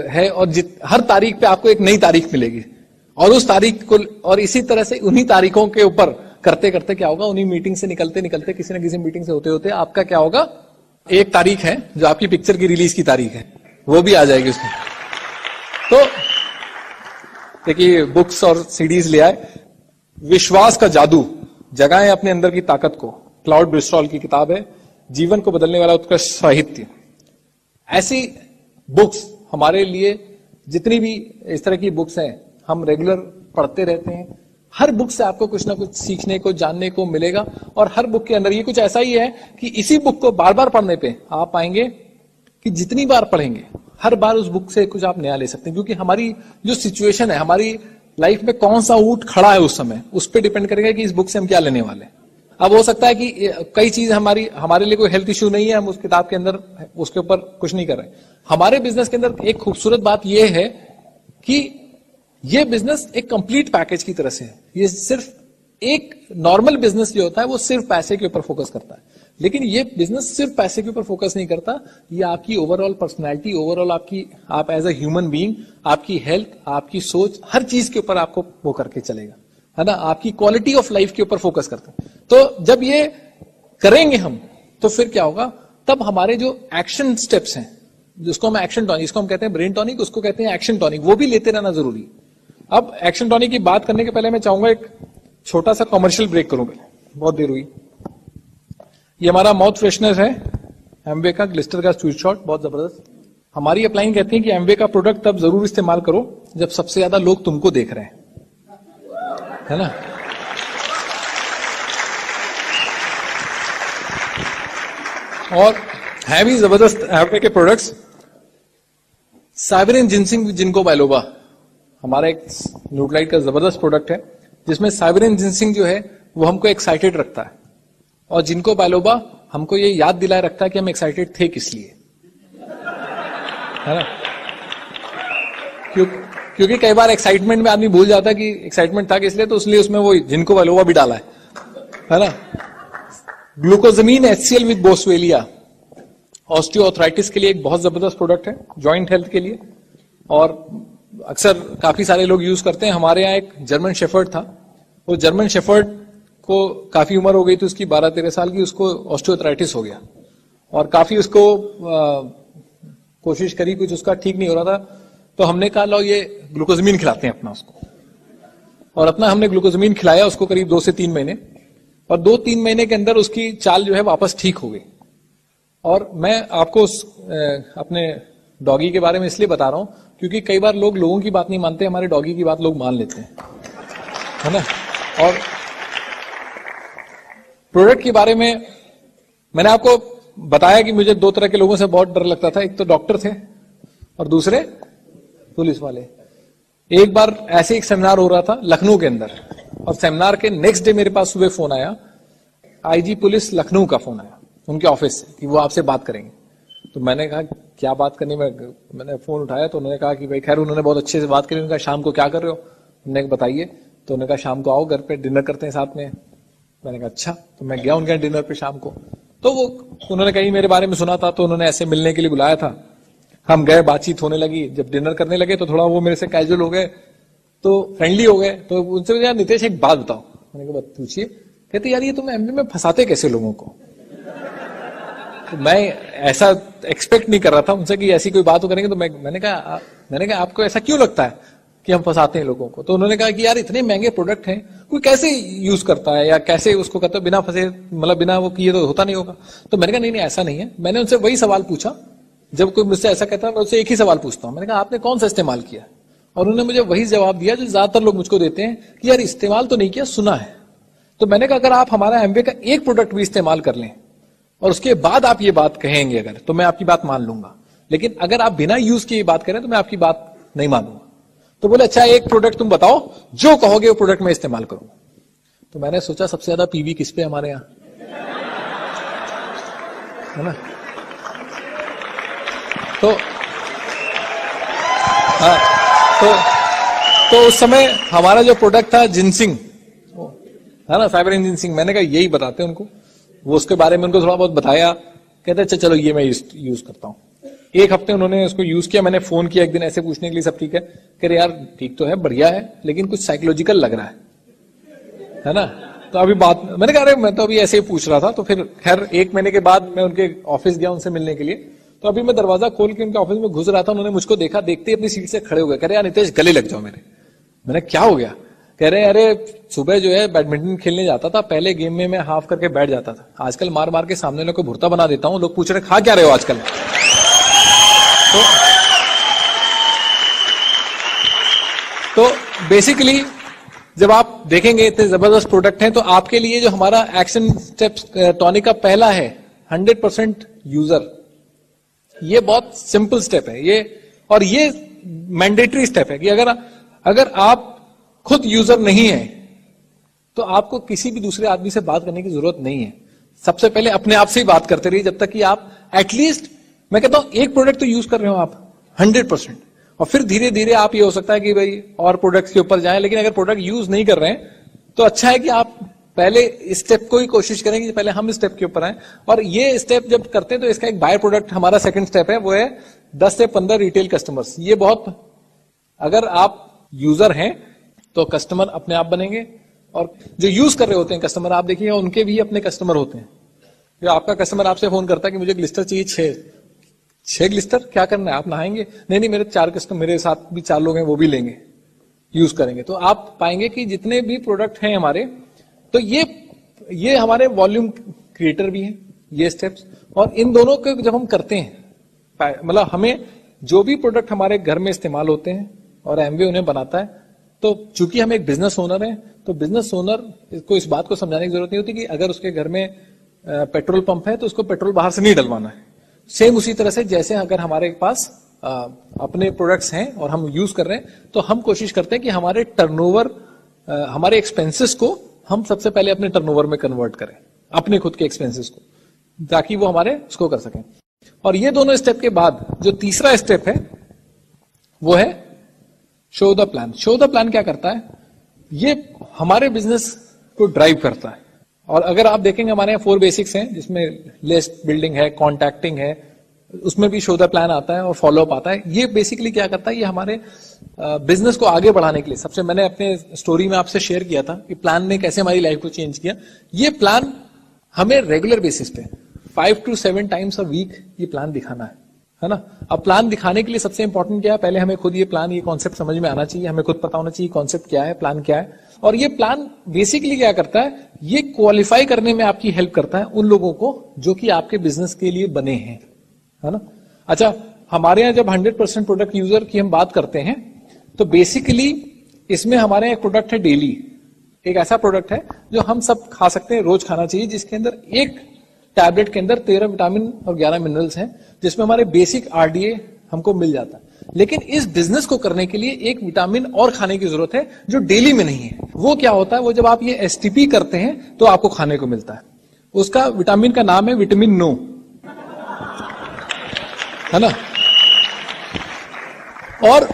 है, और हर तारीख पे आपको एक नई तारीख मिलेगी, और उस तारीख को, और इसी तरह से उन्हीं तारीखों के ऊपर करते करते क्या होगा, उन्हीं मीटिंग से निकलते निकलते किसी न किसी मीटिंग से होते होते आपका क्या होगा, एक तारीख है जो आपकी पिक्चर की रिलीज की तारीख है, वो भी आ जाएगी उसमें। तो देखिए, बुक्स और सीडीज ले आए। विश्वास का जादू, जगाएं अपने अंदर की ताकत को, क्लाउड ब्रिस्टॉल की किताब है, जीवन को बदलने वाला उत्कृष्ट साहित्य। ऐसी बुक्स हमारे लिए, जितनी भी इस तरह की बुक्स हैं, हम रेगुलर पढ़ते रहते हैं। हर बुक से आपको कुछ ना कुछ सीखने को, जानने को मिलेगा, और हर बुक के अंदर ये कुछ ऐसा ही है कि इसी बुक को बार बार पढ़ने पे आप पाएंगे कि जितनी बार पढ़ेंगे हर बार उस बुक से कुछ आप नया ले सकते हैं, क्योंकि हमारी जो सिचुएशन है, हमारी लाइफ में कौन सा ऊंट खड़ा है उस समय, उस पर डिपेंड करेगा कि इस बुक से हम क्या लेने वाले हैं। अब हो सकता है कि कई चीज हमारे लिए कोई हेल्थ इश्यू नहीं है, हम उस किताब के अंदर उसके ऊपर कुछ नहीं कर रहे। हमारे बिजनेस के अंदर एक खूबसूरत बात यह है कि ये बिजनेस एक कंप्लीट पैकेज की तरह से है। ये सिर्फ एक नॉर्मल बिजनेस जो होता है वो सिर्फ पैसे के ऊपर फोकस करता है, लेकिन ये बिजनेस सिर्फ पैसे के ऊपर फोकस नहीं करता, ये आपकी ओवरऑल पर्सनैलिटी, ओवरऑल आप एज अ ह्यूमन बीइंग, आपकी हेल्थ, आपकी सोच, हर चीज के ऊपर आपको वो करके चलेगा, है ना, आपकी क्वालिटी ऑफ लाइफ के ऊपर फोकस करते हैं। तो जब ये करेंगे हम, तो फिर क्या होगा, तब हमारे जो एक्शन स्टेप्स हैं, जिसको हम एक्शन टॉनिक, जिसको हम कहते हैं ब्रेन टॉनिक, उसको कहते हैं एक्शन टॉनिक, वो भी लेते रहना जरूरी। अब एक्शन टॉनिक की बात करने के पहले मैं चाहूंगा एक छोटा सा कमर्शियल ब्रेक करूं, पहले बहुत देर हुई। ये हमारा माउथ फ्रेशनर है, एमवे का ग्लिस्टर का स्वीट शॉट, बहुत जबरदस्त। हमारी अपलाइन कहती है कि एमवे का प्रोडक्ट तब जरूर इस्तेमाल करो जब सबसे ज्यादा लोग तुमको देख रहे हैं, है ना। और है भी जबरदस्त एमवे के प्रोडक्ट्स। साइबरिन जिनसिंग जिनको बाइलोबा हमारा एक न्यूट्राइट का जबरदस्त प्रोडक्ट है, जिसमें साइबरिन जिनसिंग जो है वो हमको एक्साइटेड रखता है, और जिनको बाइलोबा हमको ये याद दिलाए रखता है कि हम एक्साइटेड थे किस लिए, है ना। क्योंकि कई बार एक्साइटमेंट में आदमी भूल जाता है कि एक्साइटमेंट था किस लिए, तो इसलिए उसमें वो जिनको बाइलोबा भी डाला है ना। ग्लूकोजमीन HCl विद बोसवेलिया ऑस्टियोआर्थराइटिस के लिए एक बहुत जबरदस्त प्रोडक्ट है, जॉइंट हेल्थ के लिए, और अक्सर काफी सारे लोग यूज करते हैं। हमारे यहाँ एक जर्मन शेफर्ड था, वो जर्मन शेफर्ड को काफी उम्र हो गई थी उसकी, 12-13 साल की, उसको ऑस्टियोआर्थराइटिस हो गया, और काफी उसको कोशिश करी, कुछ उसका ठीक नहीं हो रहा था, तो हमने कहा लो ये ग्लूकोजमीन खिलाते हैं अपना उसको, और अपना हमने ग्लूकोजमीन खिलाया उसको करीब 2 से 3 महीने, और 2-3 महीने के अंदर उसकी चाल जो है वापस ठीक हो गई। और मैं आपको अपने डॉगी के बारे में इसलिए बता रहा हूं क्योंकि कई बार लोग लोगों की बात नहीं मानते, हमारे डॉगी की बात लोग मान लेते हैं, है ना। और प्रोडक्ट के बारे में मैंने आपको बताया कि मुझे 2 तरह के लोगों से बहुत डर लगता था, एक तो डॉक्टर थे और दूसरे पुलिस वाले। एक बार ऐसे एक सेमिनार हो रहा था लखनऊ के अंदर, और सेमिनार के नेक्स्ट डे मेरे पास सुबह फोन आया, IG पुलिस लखनऊ का फोन आया उनके ऑफिस से कि वो आपसे बात करेंगे। तो मैंने कहा क्या बात करनी, मैंने फोन उठाया तो उन्होंने कहा कि भाई, खैर उन्होंने बहुत अच्छे से बात करी। उन्होंने कहा शाम को क्या कर रहे हो, मैंने कहा बताइए, तो उन्होंने कहा शाम को आओ घर पे डिनर करते हैं साथ में। मैंने कहा अच्छा, तो मैं गया उनके डिनर पे शाम को, तो वो उन्होंने कहीं मेरे बारे में सुना था, तो उन्होंने ऐसे मिलने के लिए बुलाया था। हम गए, बातचीत होने लगी, जब डिनर करने लगे तो थोड़ा वो मेरे से कैजुअल हो गए, तो फ्रेंडली हो गए। तो उनसे यार नितेश एक बात बताओ, मैंने कहा पूछिए। कहते यार ये तुम एमबी में फंसाते कैसे लोगों को। तो मैं ऐसा एक्सपेक्ट नहीं कर रहा था उनसे कि ऐसी कोई बात हो करेंगे, तो मैंने कहा आपको ऐसा क्यों लगता है कि हम फंसाते हैं लोगों को। तो उन्होंने कहा कि यार इतने महंगे प्रोडक्ट हैं, कोई कैसे यूज करता है या कैसे उसको करता है बिना फंसे, मतलब बिना वो किए तो होता नहीं होगा। तो मैंने कहा नहीं ऐसा नहीं है। मैंने उनसे वही सवाल पूछा, जब कोई मुझसे ऐसा कहता है मैं उससे एक ही सवाल पूछता हूं, मैंने कहा आपने कौन सा इस्तेमाल किया, और उन्होंने मुझे वही जवाब दिया जो ज्यादातर लोग मुझको देते हैं कि यार इस्तेमाल तो नहीं किया, सुना है। तो मैंने कहा अगर आप हमारा एमवे का एक प्रोडक्ट भी इस्तेमाल कर लें और उसके बाद आप ये बात कहेंगे अगर, तो मैं आपकी बात मान लूंगा, लेकिन अगर आप बिना यूज किए बात करें तो मैं आपकी बात नहीं मानूंगा। तो बोले अच्छा एक प्रोडक्ट तुम बताओ, जो कहोगे वो प्रोडक्ट मैं इस्तेमाल करूंगा। तो मैंने सोचा सबसे ज्यादा पीवी किस पे हमारे यहां, है ना। तो हाँ, तो उस समय हमारा जो प्रोडक्ट था जिनसिंग, है ना, फाइबर इन जिनसिंग, मैंने कहा यही बताते हैं उनको। वो उसके बारे में उनको थोड़ा बहुत बताया, कहते अच्छा चलो ये मैं यूज करता हूँ। एक हफ्ते उन्होंने उसको यूज किया, मैंने फोन किया एक दिन ऐसे पूछने के लिए सब ठीक है, कह रहे यार ठीक तो है, बढ़िया है, लेकिन कुछ साइकोलॉजिकल लग रहा है ना। तो अभी बात, मैंने कहा अरे मैं तो अभी ऐसे ही पूछ रहा था। तो फिर खैर 1 महीने के बाद मैं उनके ऑफिस गया उनसे मिलने के लिए। तो अभी मैं दरवाजा खोल के उनके ऑफिस में घुस रहा था, उन्होंने मुझको देखा, देखते ही अपनी सीट से खड़े हो गए, कह रहे यार नितेश गले लग जाओ मेरे। मैंने क्या हो गया? कह रहे अरे सुबह जो है बैडमिंटन खेलने जाता था, पहले गेम में मैं हाफ करके बैठ जाता था, आजकल मार मार के सामने लोग को भुर्ता बना देता हूं, लोग पूछ रहे खा क्या रहे हो आजकल। तो बेसिकली जब आप देखेंगे इतने जबरदस्त प्रोडक्ट हैं, तो आपके लिए जो हमारा एक्शन स्टेप्स टॉनिक का पहला है 100% यूजर, ये बहुत सिंपल स्टेप है ये, और ये मैंडेटरी स्टेप है कि अगर आप खुद यूजर नहीं है तो आपको किसी भी दूसरे आदमी से बात करने की जरूरत नहीं है। सबसे पहले अपने आप से ही बात करते रहिए जब तक कि आप एटलीस्ट, मैं कहता हूं एक प्रोडक्ट तो यूज कर रहे हो आप 100%, और फिर धीरे धीरे आप, ये हो सकता है कि भाई और प्रोडक्ट्स के ऊपर जाएं, लेकिन अगर प्रोडक्ट यूज नहीं कर रहे हैं तो अच्छा है कि आप पहले इस स्टेप को ही कोशिश करें कि पहले हम इस स्टेप के ऊपर आए। और ये स्टेप जब करते हैं तो इसका एक बाय प्रोडक्ट हमारा सेकंड स्टेप है, वो है 10 से 15 रिटेल कस्टमर्स। ये बहुत, अगर आप यूजर हैं तो कस्टमर अपने आप बनेंगे, और जो यूज कर रहे होते हैं कस्टमर, आप देखिए उनके भी अपने कस्टमर होते हैं। जो आपका कस्टमर आपसे फोन करता है कि मुझे ग्लिस्टर चाहिए 6 ग्लिस्टर, क्या करना है, आप नहाएंगे? नहीं मेरे 4 कस्टमर, मेरे साथ भी 4 लोग हैं, वो भी लेंगे, यूज करेंगे। तो आप पाएंगे कि जितने भी प्रोडक्ट हैं हमारे, तो ये हमारे वॉल्यूम क्रिएटर भी हैं ये स्टेप्स। और इन दोनों को जब हम करते हैं, मतलब हमें जो भी प्रोडक्ट हमारे घर में इस्तेमाल होते हैं और एमवे उन्हें बनाता है, तो चूंकि हम एक बिजनेस ओनर हैं, तो बिजनेस ओनर को इस बात को समझाने की जरूरत नहीं होती कि अगर उसके घर में पेट्रोल पंप है तो उसको पेट्रोल बाहर से नहीं डलवाना है। सेम उसी तरह से जैसे अगर हमारे पास अपने प्रोडक्ट्स हैं और हम यूज कर रहे हैं, तो हम कोशिश करते हैं कि हमारे टर्नओवर, हमारे एक्सपेंसेस को हम सबसे पहले अपने टर्नओवर में कन्वर्ट करें, अपने खुद के एक्सपेंसेस को, ताकि वो हमारे उसको कर सकें। और ये दोनों स्टेप के बाद जो तीसरा स्टेप है वो है show the plan. Show the plan क्या करता है? ये हमारे बिजनेस को ड्राइव करता है। और अगर आप देखेंगे हमारे यहाँ 4 बेसिक्स हैं, जिसमें लिस्ट बिल्डिंग है, कॉन्टैक्टिंग है, उसमें भी शो द प्लान आता है और फॉलोअप आता है। ये बेसिकली क्या करता है? ये हमारे बिजनेस को आगे बढ़ाने के लिए, सबसे मैंने अपने स्टोरी में आपसे शेयर किया था कि प्लान ने कैसे हमारी लाइफ को चेंज किया। ये प्लान हमें रेगुलर बेसिस पे 5 to 7 टाइम्स अ वीक ये प्लान दिखाना है ना। अब प्लान दिखाने के लिए सबसे इंपॉर्टेंट क्या है? पहले हमें खुद ये प्लान, ये कॉन्सेप्ट समझ में आना चाहिए, हमें खुद पता होना चाहिए कॉन्सेप्ट क्या है, प्लान क्या है। और ये प्लान बेसिकली क्या करता है? ये क्वालिफाई करने में आपकी हेल्प करता है उन लोगों को जो कि आपके बिजनेस के लिए बने हैं, है ना। अच्छा, हमारे यहाँ जब 100% प्रोडक्ट यूजर की हम बात करते हैं, तो बेसिकली इसमें हमारे यहाँ एक प्रोडक्ट है डेली, एक ऐसा प्रोडक्ट है जो हम सब खा सकते हैं, रोज खाना चाहिए, जिसके अंदर एक टैबलेट के अंदर 13 विटामिन और 11 मिनरल्स हैं, जिसमें हमारे बेसिक आरडीए हमको मिल जाता है। लेकिन इस बिजनेस को करने के लिए एक विटामिन और खाने की जरूरत है जो डेली में नहीं है। वो क्या होता है? वो जब आप ये एसटीपी करते हैं तो आपको खाने को मिलता है। उसका विटामिन का नाम है विटामिन नो, है ना। और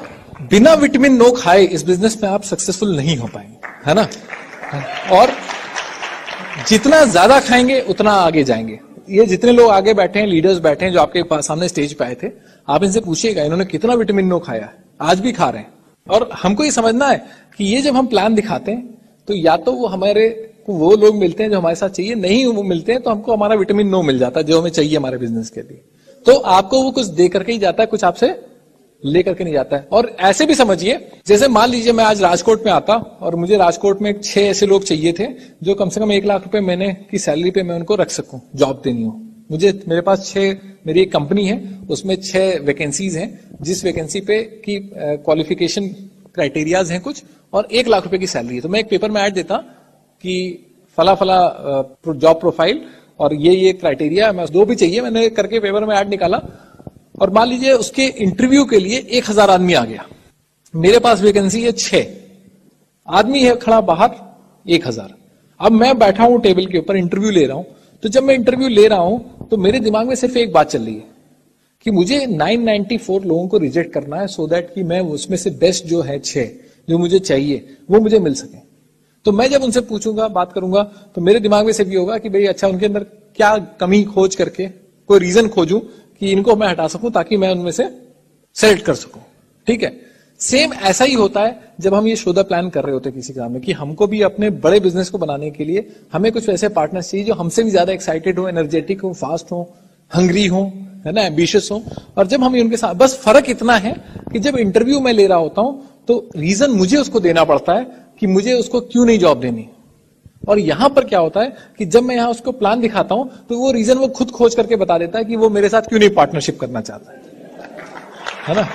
बिना विटामिन नो खाए इस बिजनेस में आप सक्सेसफुल नहीं हो पाएंगे, है ना। और जितना ज्यादा खाएंगे उतना आगे जाएंगे। ये जितने लोग आगे बैठे हैं, लीडर्स बैठे हैं जो आपके सामने स्टेज पे आए थे, आप इनसे पूछिएगा इन्होंने कितना विटामिन नो खाया है, आज भी खा रहे हैं। और हमको ये समझना है कि ये जब हम प्लान दिखाते हैं तो या तो वो हमारे को वो लोग मिलते हैं जो हमारे साथ चाहिए, नहीं वो मिलते हैं तो हमको हमारा विटामिन नो मिल जाता है जो हमें चाहिए हमारे बिजनेस के लिए। तो आपको वो कुछ दे करके ही जाता है, कुछ आपसे लेकर के नहीं जाता है। और ऐसे भी समझिए, जैसे मान लीजिए मैं आज राजकोट में आता और मुझे राजकोट में 6 ऐसे लोग चाहिए थे जो कम से कम 1 लाख रुपए महीने की सैलरी पे मैं उनको रख सकूं, जॉब देनी हो मुझे। मेरे पास 6, मेरी एक कंपनी है, उसमें 6 वैकेंसीज हैं, जिस वैकेंसी पे की क्वालिफिकेशन क्राइटेरियाज हैं कुछ, और 1 लाख रुपए की सैलरी है। तो मैं एक पेपर में ऐड देता कि फला फला जॉब प्रोफाइल और ये क्राइटेरिया, मैं 2 भी चाहिए, मैंने करके पेपर में ऐड निकाला। और मान लीजिए उसके इंटरव्यू के लिए 1000 आदमी आ गया, मेरे पास वैकेंसी है 6, आदमी है खड़ा बाहर 1000। अब मैं बैठा हूं टेबल के ऊपर, इंटरव्यू ले रहा हूं। तो जब मैं इंटरव्यू ले रहा हूं तो मेरे दिमाग में सिर्फ एक बात चल रही है कि मुझे 994 लोगों को रिजेक्ट करना है, सो दैट कि मैं उसमें से बेस्ट जो है 6 जो मुझे चाहिए वो मुझे मिल सके। तो मैं जब उनसे पूछूंगा, बात करूंगा, तो मेरे दिमाग में से भी होगा कि भाई अच्छा उनके अंदर क्या कमी खोज करके कोई रीजन खोजूं कि इनको मैं हटा सकूं ताकि मैं उनमें से सेलेक्ट कर सकूं। ठीक है, सेम ऐसा ही होता है जब हम ये शोधा प्लान कर रहे होते हैं किसी काम में कि हमको भी अपने बड़े बिजनेस को बनाने के लिए हमें कुछ ऐसे पार्टनर्स चाहिए जो हमसे भी ज्यादा एक्साइटेड हो, एनर्जेटिक हो, फास्ट हो, हंग्री हो, है ना, एम्बिशियस हो। और जब हम उनके साथ, बस फर्क इतना है कि जब इंटरव्यू में ले रहा होता हूं तो रीजन मुझे उसको देना पड़ता है कि मुझे उसको क्यों नहीं जॉब देनी। और यहां पर क्या होता है कि जब मैं यहां उसको प्लान दिखाता हूं तो वो रीजन वो खुद खोज करके बता देता है कि वो मेरे साथ क्यों नहीं पार्टनरशिप करना चाहता है ना।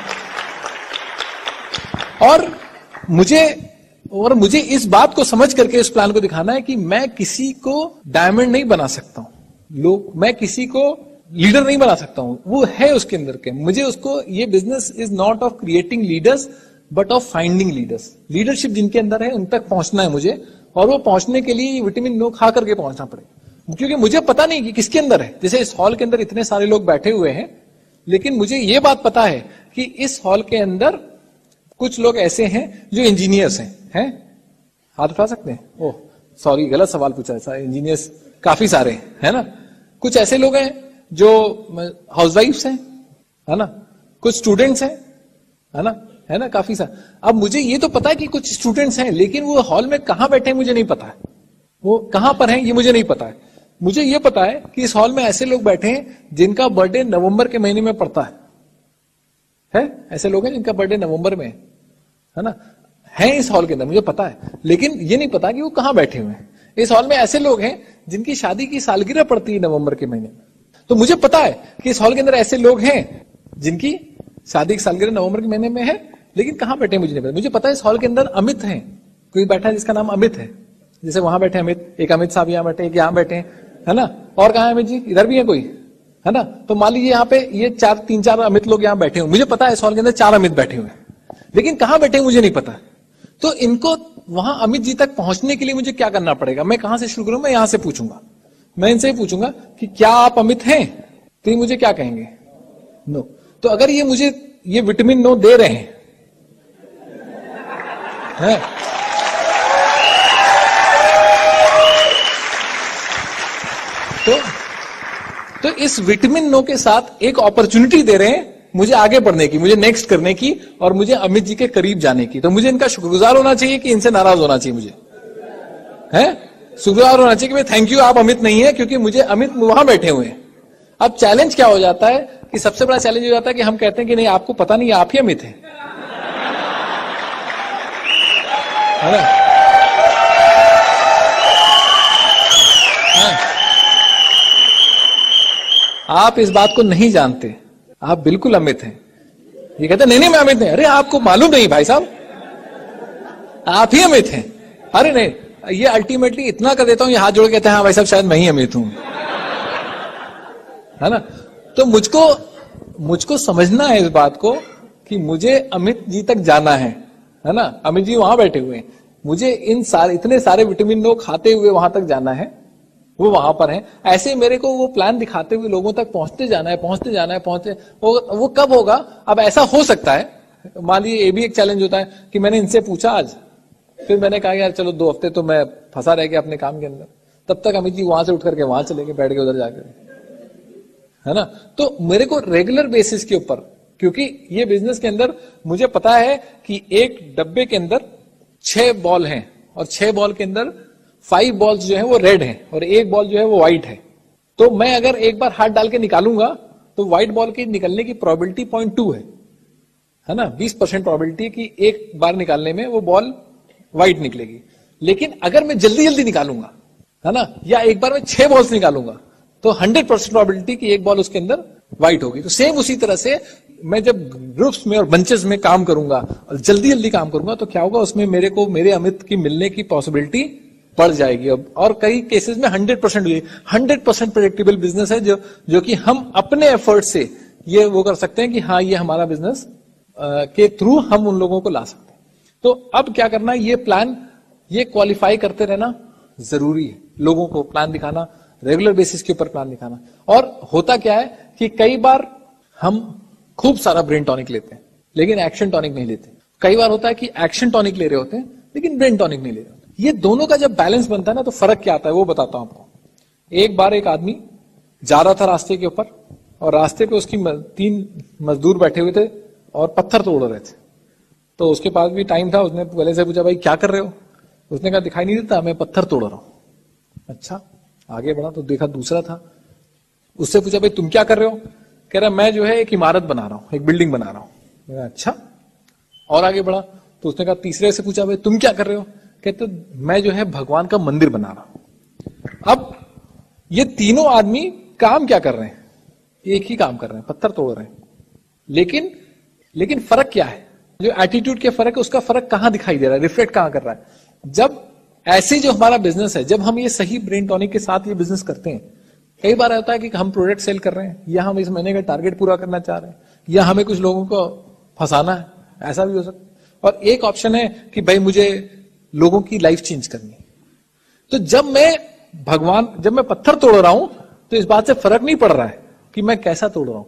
और मुझे इस बात को समझ करके इस प्लान को दिखाना है कि मैं किसी को डायमंड नहीं बना सकता हूं, मैं किसी को लीडर नहीं बना सकता हूं, वो है उसके अंदर के। मुझे उसको, ये business is not of creating leaders but of finding leaders. Leadership जिनके अंदर है उन तक पहुंचना है मुझे, और वो पहुंचने के लिए विटामिन नो खा करके पहुंचना पड़ेगा, क्योंकि मुझे पता नहीं कि किसके अंदर है। जैसे इस हॉल के अंदर इतने सारे लोग बैठे हुए हैं, लेकिन मुझे ये बात पता है कि इस हॉल के अंदर कुछ लोग ऐसे हैं जो इंजीनियर्स हैं? हाथ उठा सकते हैं? ओह सॉरी, गलत सवाल पूछा। ऐसा इंजीनियर्स काफी सारे हैं, है ना। कुछ ऐसे लोग हैं जो हाउसवाइफ्स हैं, है ना, कुछ स्टूडेंट्स हैं, है ना, काफी सारे। अब मुझे ये तो पता है कि कुछ स्टूडेंट्स हैं, लेकिन वो हॉल में कहां बैठे हैं मुझे नहीं पता है, वो कहां पर हैं ये मुझे नहीं पता है। मुझे ये पता है कि इस हॉल में ऐसे लोग बैठे हैं जिनका बर्थडे नवंबर के महीने में पड़ता है? ऐसे लोग हैं जिनका बर्थडे नवंबर में है ना, है इस हॉल के अंदर, मुझे पता है, लेकिन ये नहीं पता कि वो कहां बैठे हुए हैं। इस हॉल में ऐसे लोग हैं जिनकी शादी की सालगिरह पड़ती है नवंबर के महीने में, तो मुझे पता है कि इस हॉल के अंदर ऐसे लोग हैं जिनकी शादी की सालगिरह नवंबर के महीने में है, लेकिन कहां बैठे मुझे नहीं पता। मुझे पता है इस हॉल के अंदर अमित हैं, कोई बैठा है जिसका नाम अमित है, जैसे वहां बैठे अमित, एक अमित साहब यहां बैठे, एक यहां बैठे, है ना, और कहां है अमित जी? इधर भी है कोई, है ना। तो मान लीजिए यहाँ पे ये 3-4 अमित लोग यहाँ बैठे हुए, मुझे पता है इस हॉल के अंदर 4 अमित बैठे हुए हैं, लेकिन कहां बैठे मुझे नहीं पता। तो इनको वहां अमित जी तक पहुंचने के लिए मुझे क्या करना पड़ेगा? मैं कहां से शुरू करूं? मैं यहां से पूछूंगा, मैं इनसे ही पूछूंगा कि क्या आप अमित हैं? तो ये मुझे क्या कहेंगे? नो। तो अगर ये मुझे ये विटामिन नो दे रहे हैं, है? तो इस विटामिन नो के साथ एक अपॉर्चुनिटी दे रहे हैं मुझे आगे बढ़ने की, मुझे नेक्स्ट करने की, और मुझे अमित जी के करीब जाने की। तो मुझे इनका शुक्रगुजार होना चाहिए कि इनसे नाराज होना चाहिए? मुझे है शुक्रगुजार होना चाहिए कि भाई थैंक यू, आप अमित नहीं है, क्योंकि मुझे अमित वहां बैठे हुए हैं। अब चैलेंज क्या हो जाता है कि सबसे बड़ा चैलेंज हो जाता है कि हम कहते हैं कि नहीं, आपको पता नहीं, आप ही अमित हैं, है ना। आप इस बात को नहीं जानते, आप बिल्कुल अमित हैं। ये कहते नहीं मैं अमित नहीं। अरे आपको मालूम नहीं भाई साहब, आप ही अमित हैं। अरे नहीं, ये अल्टीमेटली इतना कर देता हूं, ये हाथ जोड़ के कहते हैं हाँ भाई साहब शायद मैं ही अमित हूं, है ना। तो मुझको समझना है इस बात को कि मुझे अमित जी तक जाना है ना। अमित जी वहां बैठे हुए हैं, मुझे इतने सारे विटामिन नो खाते हुए वहां तक जाना है, वो वहां पर है। ऐसे मेरे को वो प्लान दिखाते हुए लोगों तक पहुंचते जाना है। वो कब होगा? अब ऐसा हो सकता है, मान लीजिए ये भी एक चैलेंज होता है कि मैंने इनसे पूछा आज, फिर मैंने कहा यार चलो 2 हफ्ते तो मैं फंसा रह गया अपने काम के अंदर, तब तक अमित जी वहां से उठ करके वहां चले गए, बैठ के उधर जाकर, है ना। तो मेरे को रेगुलर बेसिस के ऊपर, क्योंकि ये बिजनेस के अंदर मुझे पता है कि एक डब्बे के अंदर 6 बॉल हैं, और 6 बॉल के अंदर 5 बॉल्स जो है वो रेड है और 1 बॉल जो है वो व्हाइट है। तो मैं अगर एक बार हाथ डाल के निकालूंगा तो व्हाइट बॉल की निकलने की प्रोबेबिलिटी 0.2 है ना, 20% प्रोबेबिलिटी कि एक बार निकालने में वो बॉल व्हाइट निकलेगी। लेकिन अगर मैं जल्दी जल्दी निकालूंगा, है ना, या एक बार में 6 बॉल्स निकालूंगा, तो 100% प्रोबेबिलिटी कि एक बॉल उसके अंदर व्हाइट होगी। तो सेम उसी तरह से मैं जब ग्रुप्स में और बंचेस में काम करूंगा और जल्दी जल्दी काम करूंगा, तो क्या होगा, उसमें मेरे को मेरे अमित की मिलने की पॉसिबिलिटी बढ़ जाएगी। अब और कई केसेस में 100% हुई, 100% प्रेडिक्टेबल बिजनेस है जो कि हम अपने एफर्ट से ये वो कर सकते हैं कि हाँ ये हमारा बिजनेस के थ्रू हम उन लोगों को ला सकते हैं। तो अब क्या करना है, ये प्लान ये क्वालिफाई करते रहना जरूरी है, लोगों को प्लान दिखाना, रेगुलर बेसिस के ऊपर प्लान दिखाना। और होता क्या है कि कई बार हम खूब सारा ब्रेन टॉनिक लेते हैं लेकिन एक्शन टॉनिक नहीं लेते। कई बार होता है कि एक्शन टॉनिक ले रहे होते हैं लेकिन ब्रेन टॉनिक नहीं ले रहे होते। ये दोनों का जब बैलेंस बनता है ना तो फर्क क्या आता है वो बताता हूं आपको। एक बार एक आदमी जा रहा था रास्ते के ऊपर और रास्ते पे उसकी 3 मजदूर बैठे हुए थे और पत्थर तोड़ रहे थे। तो उसके पास भी टाइम था, उसने पहले से पूछा भाई क्या कर रहे हो? उसने कहा दिखाई नहीं देता, मैं पत्थर तोड़ रहा हूं। अच्छा, आगे बढ़ा तो देखा दूसरा था, उससे पूछा भाई तुम क्या कर रहे हो? कह रहा मैं जो है एक इमारत बना रहा हूं, एक बिल्डिंग बना रहा हूं। अच्छा, और आगे बढ़ा तो उसने कहा तीसरे से पूछा भाई तुम क्या कर रहे हो? कहते मैं जो है भगवान का मंदिर बना रहा हूं। अब ये तीनों आदमी काम क्या कर रहे हैं? एक ही काम कर रहे हैं, पत्थर तोड़ रहे हैं। लेकिन फर्क क्या है? जो एटीट्यूड के फर्क है उसका फर्क कहां दिखाई दे रहा है, रिफ्लेक्ट कहां कर रहा है? जब ऐसे जो हमारा बिजनेस है, जब हम ये सही ब्रेन टॉनिक के साथ ये बिजनेस करते हैं, कई बार होता है कि हम प्रोडक्ट सेल कर रहे हैं या हम इस महीने का टारगेट पूरा करना चाह रहे हैं या हमें कुछ लोगों को फंसाना है, ऐसा भी हो सकता है। और एक ऑप्शन है कि भाई मुझे लोगों की लाइफ चेंज करनी है। तो जब मैं पत्थर तोड़ रहा हूं तो इस बात से फर्क नहीं पड़ रहा है कि मैं कैसा तोड़ रहा हूं,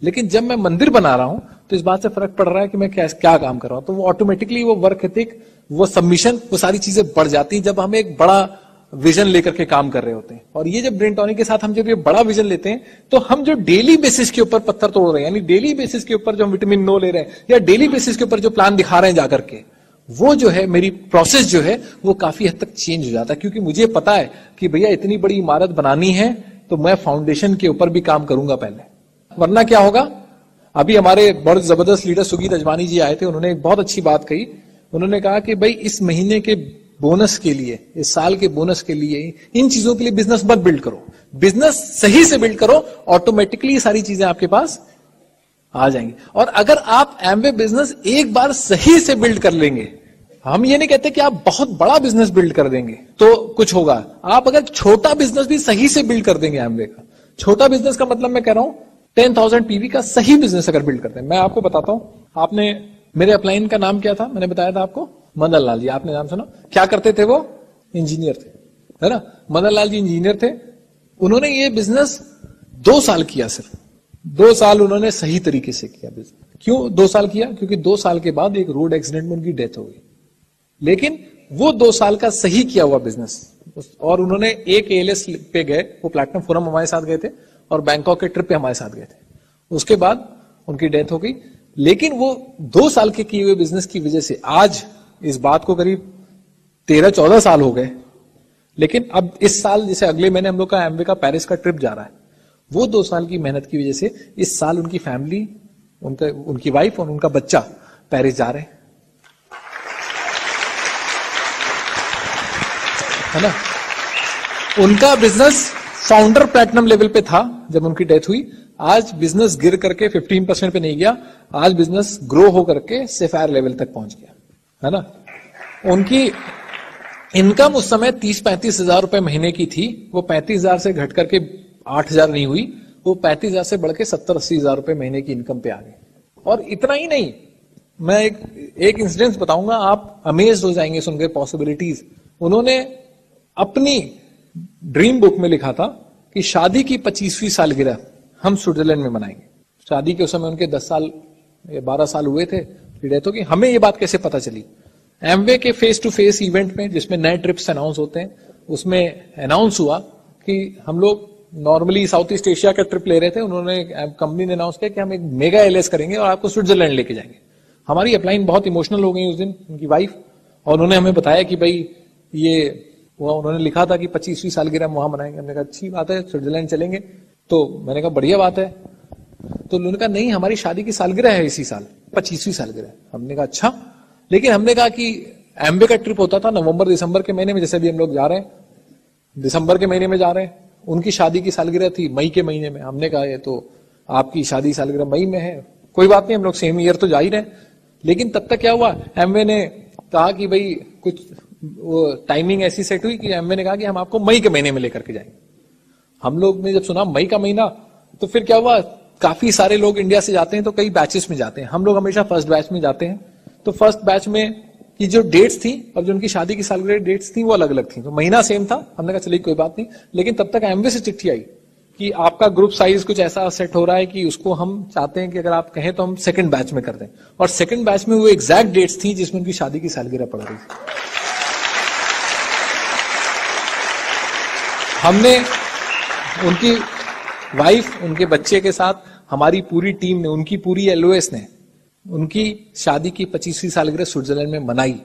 लेकिन जब मैं मंदिर बना रहा हूं तो इस बात से फर्क पड़ रहा है कि मैं क्या काम कर रहा हूं। तो वो ऑटोमेटिकली वो वर्क एथिक, वो सबमिशन, वो सारी चीजें बढ़ जाती हैं जब हम एक बड़ा विजन लेकर के काम कर रहे होते हैं। और ये जब ब्रेन टॉनिक के साथ हम जब ये बड़ा विजन लेते हैं तो हम जो डेली बेसिस के ऊपर पत्थर तोड़ रहे हैं, यानी डेली बेसिस के ऊपर जो हम विटामिन नो ले रहे हैं या डेली बेसिस के ऊपर जो प्लान दिखा रहे हैं जाकर के, वो जो है मेरी प्रोसेस जो है वो काफी हद तक चेंज हो जाता है। क्योंकि मुझे पता है कि भैया इतनी बड़ी इमारत बनानी है तो मैं फाउंडेशन के ऊपर भी काम करूंगा पहले, वरना क्या होगा। अभी हमारे बहुत जबरदस्त लीडर सुगीत अजवानी जी आए थे, उन्होंने एक बहुत अच्छी बात कही। उन्होंने कहा कि भाई इस महीने के बोनस के लिए, इस साल के बोनस के लिए, इन चीजों के लिए बिजनेस मत बिल्ड करो, बिजनेस सही से बिल्ड करो, ऑटोमेटिकली ये सारी चीजें आपके पास आ जाएंगी। और अगर आप एमवे बिजनेस एक बार सही से बिल्ड कर लेंगे, हम ये नहीं कहते कि आप बहुत बड़ा बिजनेस बिल्ड कर देंगे तो कुछ होगा, आप अगर छोटा बिजनेस भी सही से बिल्ड कर देंगे एमवे का, छोटा बिजनेस का मतलब मैं कह रहा हूं 10,000 पीवी का सही बिजनेस अगर बिल्ड करते हैं। मैं आपको बताता हूं, आपने मेरे अपलाइन का नाम क्या था? मैंने बताया था आपको, मदन लाल जी, आपने नाम सुना? क्या करते थे वो? इंजीनियर थे, है ना? मदन लाल जी इंजीनियर थे। उन्होंने ये बिजनेस 2 साल किया, सिर्फ 2 साल उन्होंने सही तरीके से किया बिजनेस। क्यों 2 साल किया? क्योंकि 2 साल के बाद एक रोड एक्सीडेंट में उनकी डेथ हो गई। लेकिन वो 2 साल का सही किया हुआ बिजनेस, और उन्होंने एक एएलएस पे गए, वो प्लैटिनम फोरम हमारे साथ गए थे और बैंकॉक के ट्रिप पे हमारे साथ गए थे। उसके बाद उनकी डेथ हो गई। लेकिन वो 2 साल के किए हुए बिजनेस की वजह से आज इस बात को करीब 13-14 साल हो गए। लेकिन अब इस साल, जैसे अगले महीने हम लोग का एमवे का पेरिस का ट्रिप जा रहा है, वो 2 साल की मेहनत की वजह से इस साल उनकी फैमिली, उनकी वाइफ और उनका बच्चा पेरिस जा रहे हैं, है ना? उनका बिजनेस फाउंडर प्लैटिनम लेवल पे था जब उनकी डेथ हुई। आज बिजनेस गिर करके 15% पे नहीं गया, आज बिजनेस ग्रो हो करके सैफायर लेवल तक पहुंच गया, है ना? उनकी इनकम उस समय 30-35 हजार रुपए महीने की थी, वो 35 हजार से घट करके 8 हजार नहीं हुई, वो 35 हजार से बढ़ के 70-80 हजार रुपए महीने की इनकम पे आ गए। और इतना ही नहीं, मैं एक इंसिडेंस बताऊंगा, आप अमेज्ड हो जाएंगे सुनकर पॉसिबिलिटीज। उन्होंने अपनी ड्रीम बुक में लिखा था कि शादी की 25वीं सालगिरह हम स्विट्जरलैंड में मनाएंगे। शादी के उस समय उनके 10 साल या 12 साल हुए थे, डेथ हो गई। हमें ये बात कैसे पता चली? एमवे के फेस टू फेस इवेंट में, जिसमें नए ट्रिप्स अनाउंस होते हैं, उसमें अनाउंस हुआ कि हम लोग नॉर्मली साउथ ईस्ट एशिया का ट्रिप ले रहे थे। उन्होंने, कंपनी ने अनाउंस किया कि हम एक मेगा एलएस करेंगे और आपको स्विट्जरलैंड लेके जाएंगे। हमारी अपलाइन बहुत इमोशनल हो गई उस दिन, उनकी वाइफ, और उन्होंने हमें बताया कि भाई ये वो उन्होंने लिखा था कि 25वीं सालगिरह हम वहां मनाएंगे। हमने कहा अच्छी बात है, स्विट्जरलैंड चलेंगे। तो मैंने कहा बढ़िया बात है। तो उन्होंने कहा नहीं, हमारी शादी की सालगिरह है इसी साल, 25वीं सालगिरह। हमने कहा अच्छा। लेकिन हमने कहा कि एमबे का ट्रिप होता था नवंबर दिसंबर के महीने में, जैसे भी हम लोग जा रहे हैं दिसंबर के महीने में जा रहे हैं, उनकी शादी की सालगिरह थी मई के महीने में। हमने कहा ये तो आपकी शादी सालगिरह मई में है, कोई बात नहीं, हम लोग सेम ईयर तो जा ही रहे। लेकिन तब तक क्या हुआ, एमवे ने कहा कि भाई कुछ वो टाइमिंग ऐसी सेट हुई कि एमवे ने कहा कि हम आपको मई के महीने में लेकर के जाएंगे। हम लोग ने जब सुना मई का महीना, तो फिर क्या हुआ, काफी सारे लोग इंडिया से जाते हैं तो कई बैचेस में जाते हैं। हम लोग हमेशा फर्स्ट बैच में जाते हैं। तो फर्स्ट बैच में की जो डेट्स थी और जो उनकी शादी की सालगिरह डेट्स थी वो अलग अलग थी, तो महीना सेम था। हमने कहा चलिए कोई बात नहीं। लेकिन तब तक एमवे से चिट्ठी आई कि आपका ग्रुप साइज कुछ ऐसा सेट हो रहा है कि उसको हम चाहते हैं कि अगर आप कहें तो हम सेकंड बैच में कर दें, और सेकंड बैच में वो एग्जैक्ट डेट्स थी जिसमें उनकी शादी की सालगिरह पड़ रही थी। हमने उनकी वाइफ, उनके बच्चे के साथ हमारी पूरी टीम ने, उनकी पूरी एलओएस ने उनकी शादी की 25वीं सालगिरह स्विट्जरलैंड में मनाई।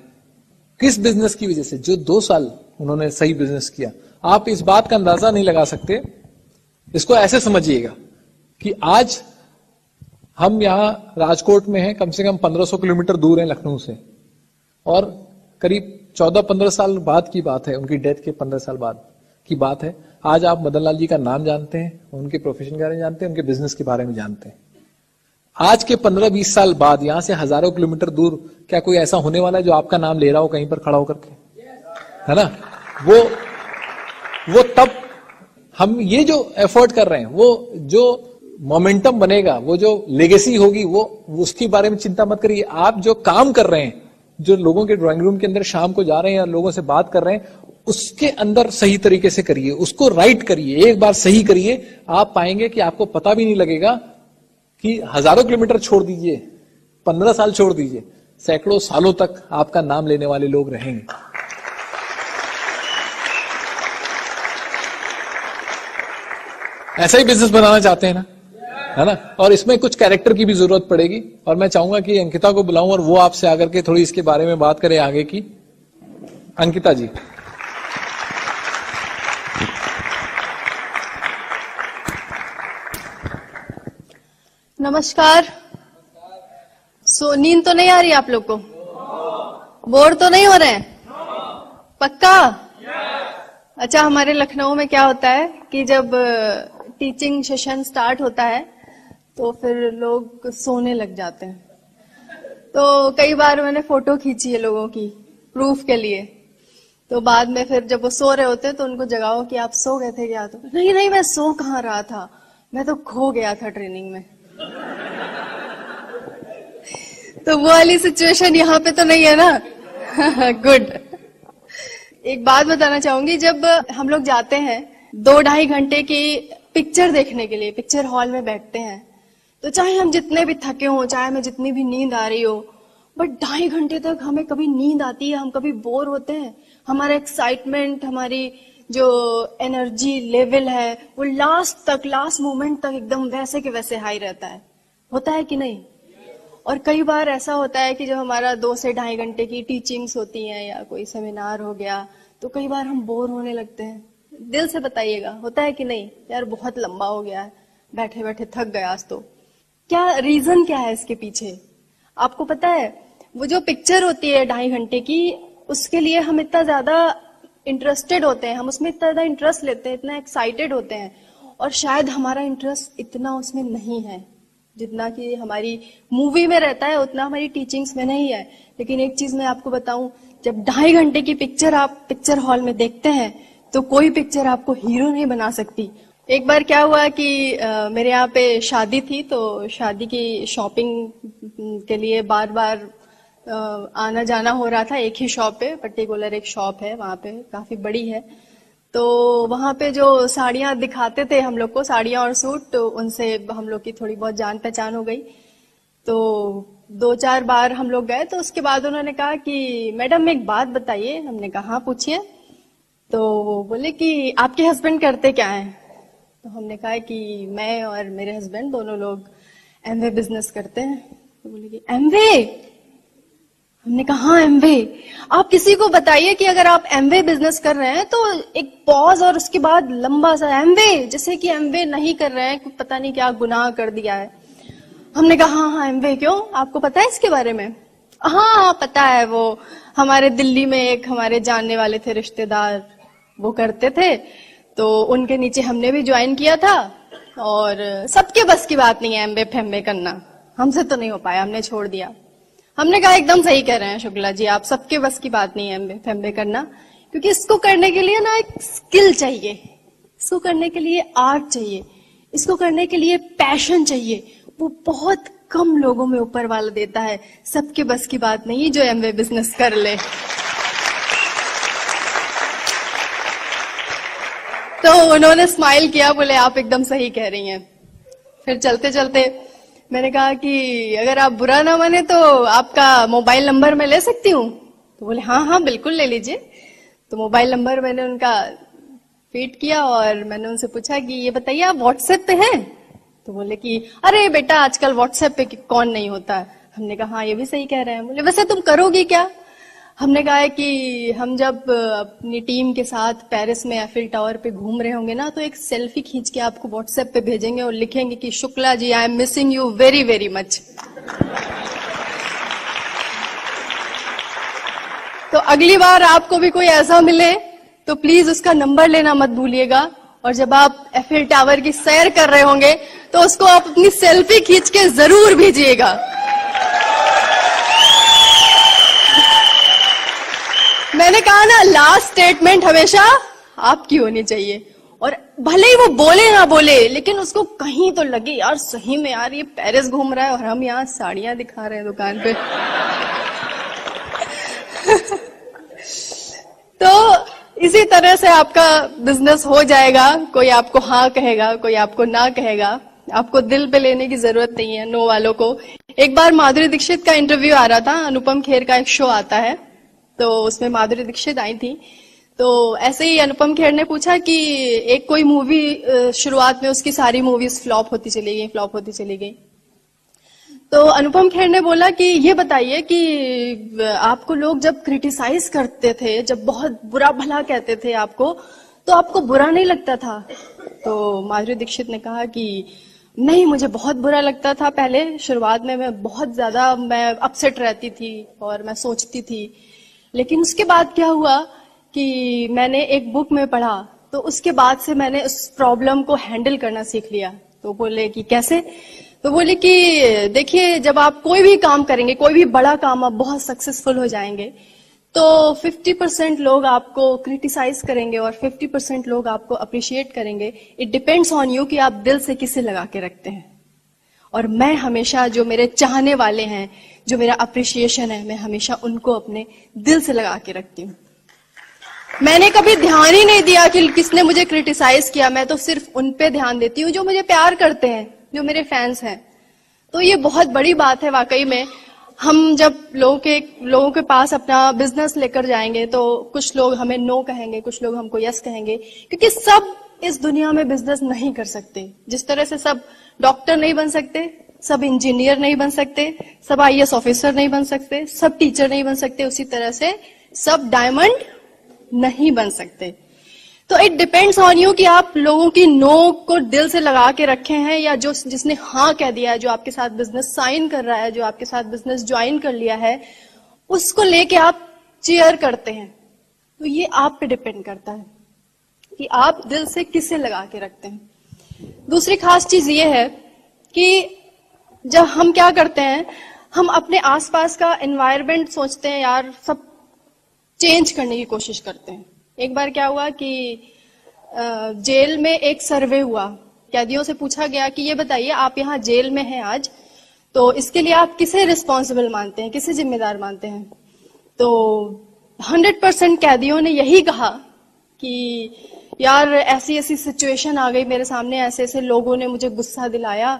किस बिजनेस की वजह से? जो 2 साल उन्होंने सही बिजनेस किया। आप इस बात का अंदाजा नहीं लगा सकते। इसको ऐसे समझिएगा कि आज हम यहां राजकोट में हैं, कम से कम 1500 किलोमीटर दूर हैं लखनऊ से, और करीब 14-15 साल बाद की बात है, उनकी डेथ के 15 साल बाद की बात है। आज आप मदन लाल जी का नाम जानते हैं, उनके प्रोफेशन के बारे में जानते हैं, उनके बिजनेस के बारे में जानते हैं। आज के 15-20 साल बाद यहां से हजारों किलोमीटर दूर क्या कोई ऐसा होने वाला है जो आपका नाम ले रहा हो कहीं पर खड़ा होकर के? है ना? वो तब हम ये जो एफर्ट कर रहे हैं, वो जो मोमेंटम बनेगा, वो जो लेगेसी होगी, वो उसके बारे में चिंता मत करिए। आप जो काम कर रहे हैं, जो लोगों के ड्राइंग रूम के अंदर शाम को जा रहे हैं या लोगों से बात कर रहे हैं, उसके अंदर सही तरीके से करिए, उसको राइट करिए, एक बार सही करिए। आप पाएंगे कि आपको पता भी नहीं लगेगा कि हजारों किलोमीटर छोड़ दीजिए, 15 साल छोड़ दीजिए, सैकड़ों सालों तक आपका नाम लेने वाले लोग रहेंगे। ऐसा ही बिजनेस बनाना चाहते हैं ना, है ना? और इसमें कुछ कैरेक्टर की भी जरूरत पड़ेगी, और मैं चाहूंगा कि अंकिता को बुलाऊं और वो आपसे आकर के थोड़ी इसके बारे में बात करें आगे की। अंकिता जी। नमस्कार। नींद तो नहीं आ रही आप लोग को? बोर तो नहीं हो रहे हैं? पक्का? अच्छा, हमारे लखनऊ में क्या होता है कि जब टीचिंग सेशन स्टार्ट होता है तो फिर लोग सोने लग जाते हैं। तो कई बार मैंने फोटो खींची है लोगों की प्रूफ के लिए। तो बाद में फिर जब वो सो रहे होते तो उनको जगाओ कि आप सो गए थे क्या? तो नहीं, मैं सो कहाँ रहा था, मैं तो खो गया था ट्रेनिंग में। तो वो वाली सिचुएशन यहाँ पे तो नहीं है ना? गुड। एक बात बताना चाहूंगी, जब हम लोग जाते हैं 2-2.5 घंटे की पिक्चर देखने के लिए, पिक्चर हॉल में बैठते हैं, तो चाहे हम जितने भी थके हों, चाहे हमें जितनी भी नींद आ रही हो, बट 2.5 घंटे तक हमें कभी नींद आती है, हम कभी बोर होते हैं। हमारा एक्साइटमेंट, हमारी जो एनर्जी लेवल है, वो लास्ट मोमेंट तक एकदम वैसे के वैसे हाई रहता है। होता है कि नहीं? और कई बार ऐसा होता है कि जब हमारा 2 से 2.5 घंटे की टीचिंग्स होती हैं या कोई सेमिनार हो गया, तो कई बार हम बोर होने लगते हैं। दिल से बताइएगा, होता है कि नहीं? यार बहुत लंबा हो गया है, बैठे बैठे थक गया आज तो। क्या रीजन क्या है इसके पीछे? आपको पता है, वो जो पिक्चर होती है 2.5 घंटे की, उसके लिए हम इतना ज्यादा इंटरेस्टेड होते हैं, हम उसमें इतना ज्यादा इंटरेस्ट लेते हैं, इतना एक्साइटेड होते हैं, और शायद हमारा इंटरेस्ट इतना उसमें नहीं है जितना कि हमारी मूवी में रहता है, उतना हमारी टीचिंग्स में नहीं है। लेकिन एक चीज मैं आपको बताऊं, जब 2.5 घंटे की पिक्चर आप पिक्चर हॉल में देखते हैं तो कोई पिक्चर आपको हीरो नहीं बना सकती। एक बार क्या हुआ कि मेरे यहाँ पे शादी थी, तो शादी की शॉपिंग के लिए बार बार आना जाना हो रहा था। एक ही शॉप पे, पर्टिकुलर एक शॉप है वहां पे, काफी बड़ी है। तो वहां पे जो साड़ियां दिखाते थे हम लोग को, साड़ियां और सूट, तो उनसे हम लोग की थोड़ी बहुत जान पहचान हो गई। तो 2-4 बार हम लोग गए, तो उसके बाद उन्होंने कहा कि मैडम एक बात बताइए। हमने कहा हाँ पूछिए। तो वो बोले कि आपके हस्बैंड करते क्या हैं? तो हमने कहा कि मैं और मेरे हस्बैंड दोनों लोग एमवे बिजनेस करते हैं। तो बोले कि एमवे? हमने कहा हाँ एमवे। आप किसी को बताइए कि अगर आप एमवे बिजनेस कर रहे हैं तो एक पॉज और उसके बाद लंबा सा एमवे, जैसे कि एमवे नहीं कर रहे हैं, पता नहीं क्या गुनाह कर दिया है। हमने कहा हाँ एमवे क्यों, आपको पता है इसके बारे में? हाँ पता है, वो हमारे दिल्ली में एक हमारे जानने वाले थे रिश्तेदार, वो करते थे, तो उनके नीचे हमने भी ज्वाइन किया था। और सबके बस की बात नहीं है एमवे फेमवे करना, हमसे तो नहीं हो पाया, हमने छोड़ दिया। हमने कहा एकदम सही कह रहे हैं शुक्ला जी, आप सबके बस की बात नहीं है एमवे फेमवे करना, क्योंकि इसको करने के लिए ना एक स्किल चाहिए, इसको करने के लिए आर्ट चाहिए, इसको करने के लिए पैशन चाहिए। वो बहुत कम लोगों में ऊपर वाला देता है, सबके बस की बात नहीं जो एमवे बिजनेस कर ले। तो उन्होंने स्माइल किया, बोले आप एकदम सही कह रही हैं। फिर चलते चलते मैंने कहा कि अगर आप बुरा ना माने तो आपका मोबाइल नंबर मैं ले सकती हूँ? तो बोले हाँ हाँ बिल्कुल ले लीजिए। तो मोबाइल नंबर मैंने उनका फीड किया और मैंने उनसे पूछा कि ये बताइए आप व्हाट्सएप पे हैं? तो बोले कि अरे बेटा आजकल व्हाट्सएप पे कौन नहीं होता है। हमने कहा हाँ ये भी सही कह रहे हैं। बोले वैसे तुम करोगी क्या? हमने कहा है कि हम जब अपनी टीम के साथ पेरिस में एफिल टावर पे घूम रहे होंगे ना, तो एक सेल्फी खींच के आपको व्हाट्सएप पे भेजेंगे और लिखेंगे कि Shukla ji I am missing you very very much. तो अगली बार आपको भी कोई ऐसा मिले तो प्लीज उसका नंबर लेना मत भूलिएगा, और जब आप एफिल टावर की सैर कर रहे होंगे तो उसको आप अपनी सेल्फी खींच के जरूर भेजिएगा। मैंने कहा ना लास्ट स्टेटमेंट हमेशा आपकी होनी चाहिए, और भले ही वो बोले ना बोले लेकिन उसको कहीं तो लगे यार सही में यार ये पेरिस घूम रहा है और हम यहाँ साड़ियां दिखा रहे हैं दुकान पे। तो इसी तरह से आपका बिजनेस हो जाएगा। कोई आपको हाँ कहेगा, कोई आपको ना कहेगा, आपको दिल पे लेने की जरूरत नहीं है नो वालों को। एक बार माधुरी दीक्षित का इंटरव्यू आ रहा था, अनुपम खेर का एक शो आता है, तो उसमें माधुरी दीक्षित आई थी। तो ऐसे ही अनुपम खेर ने पूछा कि एक कोई मूवी शुरुआत में उसकी सारी मूवीज फ्लॉप होती चली गई। तो अनुपम खेर ने बोला कि ये बताइए कि आपको लोग जब क्रिटिसाइज करते थे, जब बहुत बुरा भला कहते थे आपको, तो आपको बुरा नहीं लगता था? तो माधुरी दीक्षित ने कहा कि नहीं मुझे बहुत बुरा लगता था पहले, शुरुआत में मैं बहुत ज्यादा मैं अपसेट रहती थी और मैं सोचती थी, लेकिन उसके बाद क्या हुआ कि मैंने एक बुक में पढ़ा, तो उसके बाद से मैंने उस प्रॉब्लम को हैंडल करना सीख लिया। तो बोले कि कैसे? तो बोले कि देखिए जब आप कोई भी काम करेंगे, कोई भी बड़ा काम आप बहुत सक्सेसफुल हो जाएंगे, तो 50% लोग आपको क्रिटिसाइज करेंगे और 50% लोग आपको अप्रिशिएट करेंगे। इट डिपेंड्स ऑन यू कि आप दिल से किसे लगा के रखते हैं। और मैं हमेशा जो मेरे चाहने वाले हैं, जो मेरा अप्रिशिएशन है, मैं हमेशा उनको अपने दिल से लगा के रखती हूँ। मैंने कभी ध्यान ही नहीं दिया कि किसने मुझे क्रिटिसाइज किया, मैं तो सिर्फ उन पे ध्यान देती हूँ जो मुझे प्यार करते हैं, जो मेरे फैंस हैं। तो ये बहुत बड़ी बात है वाकई में। हम जब लोगों के पास अपना बिजनेस लेकर जाएंगे तो कुछ लोग हमें नो कहेंगे, कुछ लोग हमको यस कहेंगे, क्योंकि सब इस दुनिया में बिजनेस नहीं कर सकते। जिस तरह से सब डॉक्टर नहीं बन सकते, सब इंजीनियर नहीं बन सकते, सब आईएएस ऑफिसर नहीं बन सकते, सब टीचर नहीं बन सकते, उसी तरह से सब डायमंड नहीं बन सकते। तो इट डिपेंड्स ऑन यू कि आप लोगों की नो को दिल से लगा के रखे हैं, या जो जिसने हाँ कह दिया है, जो आपके साथ बिजनेस साइन कर रहा है, जो आपके साथ बिजनेस ज्वाइन कर लिया है, उसको लेके आप चीयर करते हैं। तो ये आप पे डिपेंड करता है कि आप दिल से किसे लगा के रखते हैं। दूसरी खास चीज ये है कि जब हम क्या करते हैं, हम अपने आसपास का एनवायरनमेंट सोचते हैं यार, सब चेंज करने की कोशिश करते हैं। एक बार क्या हुआ कि जेल में एक सर्वे हुआ, कैदियों से पूछा गया कि ये बताइए आप यहाँ जेल में हैं आज, तो इसके लिए आप किसे रिस्पॉन्सिबल मानते हैं, किसे जिम्मेदार मानते हैं? तो 100% कैदियों ने यही कहा कि यार ऐसी ऐसी सिचुएशन आ गई मेरे सामने, ऐसे ऐसे लोगों ने मुझे गुस्सा दिलाया,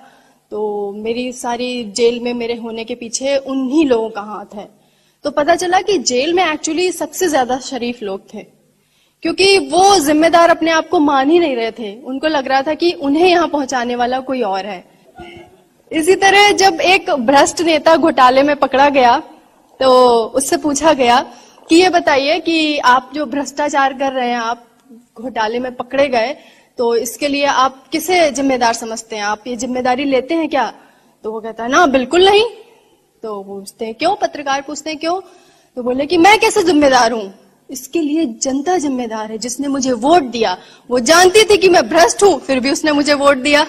तो मेरी सारी जेल में मेरे होने के पीछे उन्हीं लोगों का हाथ है। तो पता चला कि जेल में एक्चुअली सबसे ज्यादा शरीफ लोग थे, क्योंकि वो जिम्मेदार अपने आप को मान ही नहीं रहे थे। उनको लग रहा था कि उन्हें यहाँ पहुंचाने वाला कोई और है। इसी तरह जब एक भ्रष्ट नेता घोटाले में पकड़ा गया, तो उससे पूछा गया कि ये बताइए कि आप जो भ्रष्टाचार कर रहे हैं, आप घोटाले में पकड़े गए, तो इसके लिए आप किसे जिम्मेदार समझते हैं, आप ये जिम्मेदारी लेते हैं क्या? तो वो कहता है ना बिल्कुल नहीं। तो पूछते हैं क्यों, पत्रकार पूछते हैं क्यों? तो बोले कि मैं कैसे जिम्मेदार हूं, इसके लिए जनता जिम्मेदार है, जिसने मुझे वोट दिया। वो जानती थी कि मैं भ्रष्ट हूं, फिर भी उसने मुझे वोट दिया।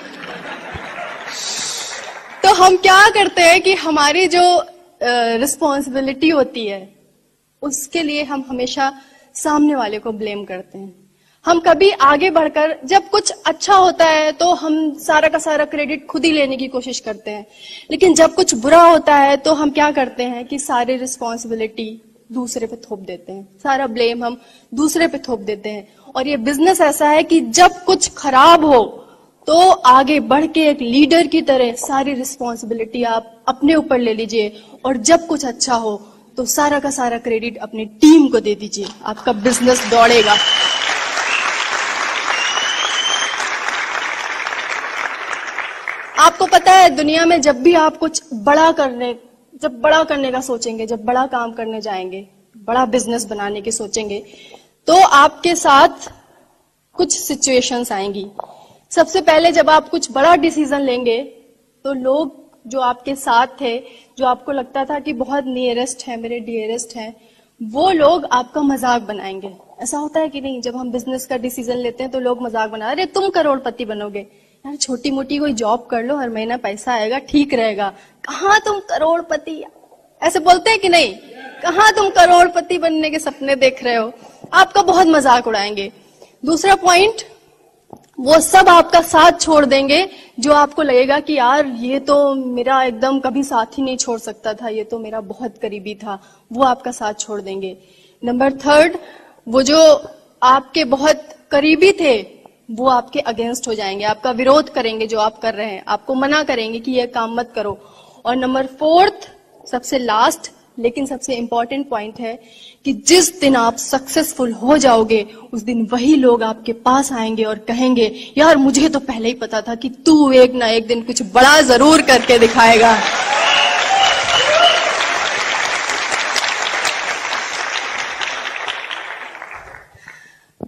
तो हम क्या करते हैं कि हमारी जो रिस्पॉन्सिबिलिटी होती है, उसके लिए हम हमेशा सामने वाले को ब्लेम करते हैं। हम कभी आगे बढ़कर जब कुछ अच्छा होता है तो हम सारा का सारा क्रेडिट खुद ही लेने की कोशिश करते हैं, लेकिन जब कुछ बुरा होता है तो हम क्या करते हैं कि सारी रिस्पॉन्सिबिलिटी दूसरे पे थोप देते हैं, सारा ब्लेम हम दूसरे पे थोप देते हैं। और ये बिजनेस ऐसा है कि जब कुछ खराब हो तो आगे बढ़ के एक लीडर की तरह सारी रिस्पॉन्सिबिलिटी आप अपने ऊपर ले लीजिए, और जब कुछ अच्छा हो तो सारा का सारा क्रेडिट अपनी टीम को दे दीजिए। आपका बिजनेस दौड़ेगा। आपको पता है दुनिया में जब भी आप कुछ बड़ा करने का सोचेंगे, जब बड़ा काम करने जाएंगे, बड़ा बिजनेस बनाने के सोचेंगे, तो आपके साथ कुछ सिचुएशंस आएंगी। सबसे पहले जब आप कुछ बड़ा डिसीजन लेंगे तो लोग जो आपके साथ थे, जो आपको लगता था कि बहुत नियरेस्ट है, मेरे डियरेस्ट हैं, वो लोग आपका मजाक बनाएंगे। ऐसा होता है कि नहीं? जब हम बिजनेस का डिसीजन लेते हैं तो लोग मजाक बना, अरे तुम करोड़पति बनोगे, यार छोटी मोटी कोई जॉब कर लो, हर महीना पैसा आएगा, ठीक रहेगा। कहाँ तुम करोड़पति, ऐसे बोलते हैं कि नहीं? कहाँ तुम करोड़पति बनने के सपने देख रहे हो? आपका बहुत मजाक उड़ाएंगे। दूसरा पॉइंट, वो सब आपका साथ छोड़ देंगे जो आपको लगेगा कि यार ये तो मेरा एकदम कभी साथ ही नहीं छोड़ सकता था, ये तो मेरा बहुत करीबी था, वो आपका साथ छोड़ देंगे। नंबर थर्ड, वो जो आपके बहुत करीबी थे वो आपके अगेंस्ट हो जाएंगे, आपका विरोध करेंगे जो आप कर रहे हैं, आपको मना करेंगे कि ये काम मत करो। और नंबर फोर्थ, सबसे लास्ट लेकिन सबसे इंपॉर्टेंट पॉइंट है कि जिस दिन आप सक्सेसफुल हो जाओगे उस दिन वही लोग आपके पास आएंगे और कहेंगे, यार मुझे तो पहले ही पता था कि तू एक ना एक दिन कुछ बड़ा जरूर करके दिखाएगा।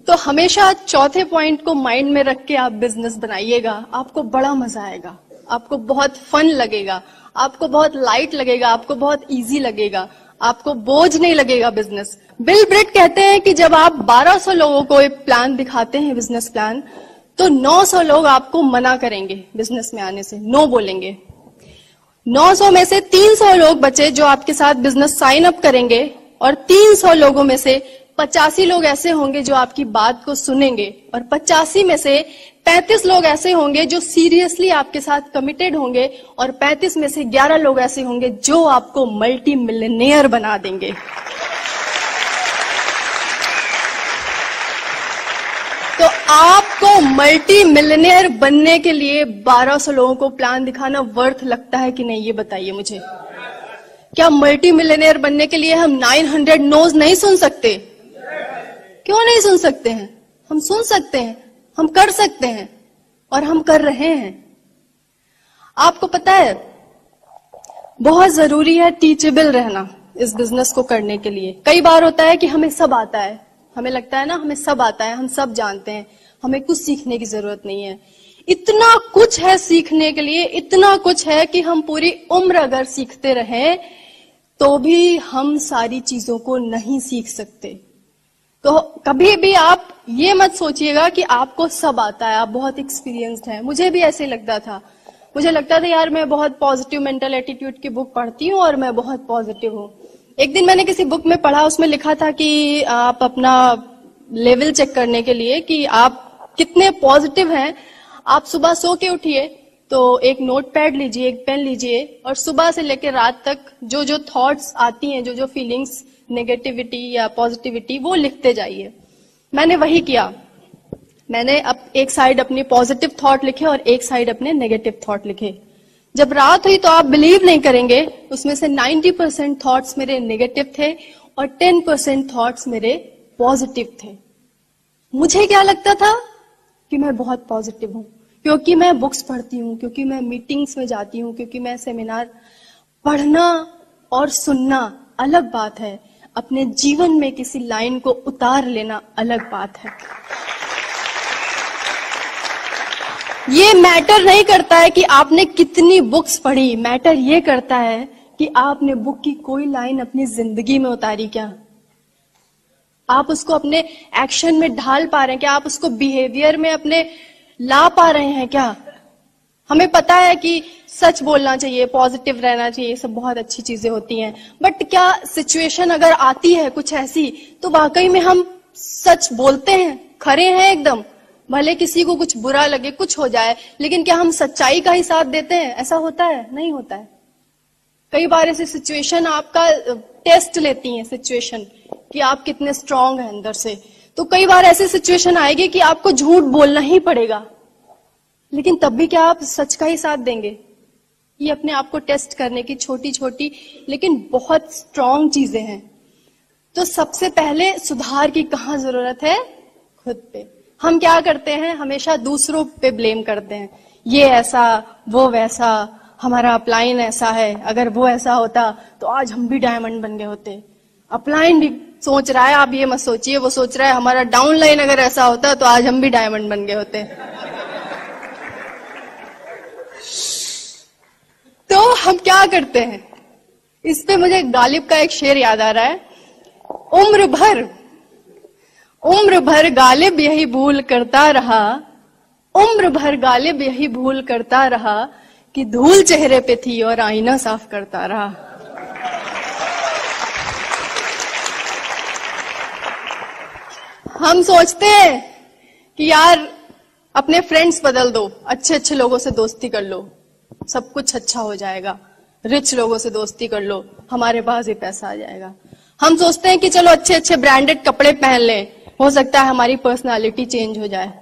तो हमेशा चौथे पॉइंट को माइंड में रख के आप बिजनेस बनाइएगा। आपको बड़ा मजा आएगा, आपको बहुत फन लगेगा, आपको बहुत लाइट लगेगा, आपको बहुत इजी लगेगा, आपको बोझ नहीं लगेगा बिजनेस। बिल ब्रेट कहते हैं कि जब आप 1200 लोगों को एक प्लान दिखाते हैं, बिजनेस प्लान, तो 900 लोग आपको मना करेंगे बिजनेस में आने से, नो बोलेंगे। 900 में से 300 लोग बचे जो आपके साथ बिजनेस साइन अप करेंगे, और 300 लोगों में से 85 लोग ऐसे होंगे जो आपकी बात को सुनेंगे, और 85 में से 35 लोग ऐसे होंगे जो सीरियसली आपके साथ कमिटेड होंगे, और 35 में से 11 लोग ऐसे होंगे जो आपको मल्टी मिलियनेयर बना देंगे। तो आपको मल्टी मिलियनेयर बनने के लिए 1200 लोगों को प्लान दिखाना वर्थ लगता है कि नहीं, ये बताइए मुझे। क्या मल्टी मिलियनेयर बनने के लिए हम 900 नोज नहीं सुन सकते? क्यों नहीं सुन सकते हैं? हम सुन सकते हैं, हम कर सकते हैं, और हम कर रहे हैं। आपको पता है बहुत जरूरी है टीचेबल रहना इस बिजनेस को करने के लिए। कई बार होता है कि हमें सब आता है, हमें लगता है ना हमें सब आता है, हम सब जानते हैं, हमें कुछ सीखने की जरूरत नहीं है। इतना कुछ है सीखने के लिए, इतना कुछ है कि हम पूरी उम्र अगर सीखते रहें तो भी हम सारी चीजों को नहीं सीख सकते। तो कभी भी आप ये मत सोचिएगा कि आपको सब आता है, आप बहुत एक्सपीरियंस्ड हैं। मुझे भी ऐसे लगता था, मुझे लगता था यार मैं बहुत पॉजिटिव मेंटल एटीट्यूड की बुक पढ़ती हूँ और मैं बहुत पॉजिटिव हूँ। एक दिन मैंने किसी बुक में पढ़ा, उसमें लिखा था कि आप अपना लेवल चेक करने के लिए कि आप कितने पॉजिटिव हैं, आप सुबह सो के उठिए तो एक नोटपैड लीजिए, एक पेन लीजिए, और सुबह से लेकर रात तक जो जो थॉट्स आती हैं, जो जो फीलिंग्स, नेगेटिविटी या पॉजिटिविटी, वो लिखते जाइए। मैंने वही किया। मैंने अब एक साइड अपनी पॉजिटिव थॉट लिखे और एक साइड अपने नेगेटिव थॉट लिखे। जब रात हुई तो आप बिलीव नहीं करेंगे, उसमें से 90% थॉट्स मेरे नेगेटिव थे और 10% थॉट्स मेरे पॉजिटिव थे। मुझे क्या लगता था कि मैं बहुत पॉजिटिव हूं, क्योंकि मैं बुक्स पढ़ती हूँ, क्योंकि मैं मीटिंग्स में जाती हूँ, क्योंकि मैं सेमिनार। पढ़ना और सुनना अलग बात है, अपने जीवन में किसी लाइन को उतार लेना अलग बात है। ये मैटर नहीं करता है कि आपने कितनी बुक्स पढ़ी, मैटर ये करता है कि आपने बुक की कोई लाइन अपनी जिंदगी में उतारी क्या, आप उसको अपने एक्शन में ढाल पा रहे हैं क्या, आप उसको बिहेवियर में अपने ला पा रहे हैं क्या। हमें पता है कि सच बोलना चाहिए, पॉजिटिव रहना चाहिए, ये सब बहुत अच्छी चीजें होती हैं, बट क्या सिचुएशन अगर आती है कुछ ऐसी तो वाकई में हम सच बोलते हैं, खरे हैं एकदम, भले किसी को कुछ बुरा लगे, कुछ हो जाए, लेकिन क्या हम सच्चाई का ही साथ देते हैं? ऐसा होता है? नहीं होता है। कई बार ऐसी सिचुएशन आपका टेस्ट लेती है सिचुएशन कि आप कितने स्ट्रांग हैं अंदर से। तो कई बार ऐसी सिचुएशन आएगी कि आपको झूठ बोलना ही पड़ेगा, लेकिन तब भी क्या आप सच का ही साथ देंगे? ये अपने आप को टेस्ट करने की छोटी छोटी लेकिन बहुत स्ट्रांग चीजें हैं। तो सबसे पहले सुधार की कहाँ जरूरत है? खुद पे। हम क्या करते हैं? हमेशा दूसरों पे ब्लेम करते हैं, ये ऐसा वो वैसा, हमारा अपलाइन ऐसा है, अगर वो ऐसा होता तो आज हम भी डायमंड बन गए होते। अपलाइन भी सोच रहा है, आप ये मत सोचिए, वो सोच रहा है हमारा डाउनलाइन अगर ऐसा होता तो आज हम भी डायमंड बन गए होते। तो हम क्या करते हैं? इस पे मुझे गालिब का एक शेर याद आ रहा है, उम्र भर गालिब यही भूल करता रहा, उम्र भर गालिब यही भूल करता रहा कि धूल चेहरे पे थी और आईना साफ करता रहा। हम सोचते हैं कि यार अपने फ्रेंड्स बदल दो, अच्छे अच्छे लोगों से दोस्ती कर लो, सब कुछ अच्छा हो जाएगा, रिच लोगों से दोस्ती कर लो, हमारे पास ही पैसा आ जाएगा। हम सोचते हैं कि चलो अच्छे अच्छे ब्रांडेड कपड़े पहन लें, हो सकता है हमारी पर्सनालिटी चेंज हो जाए।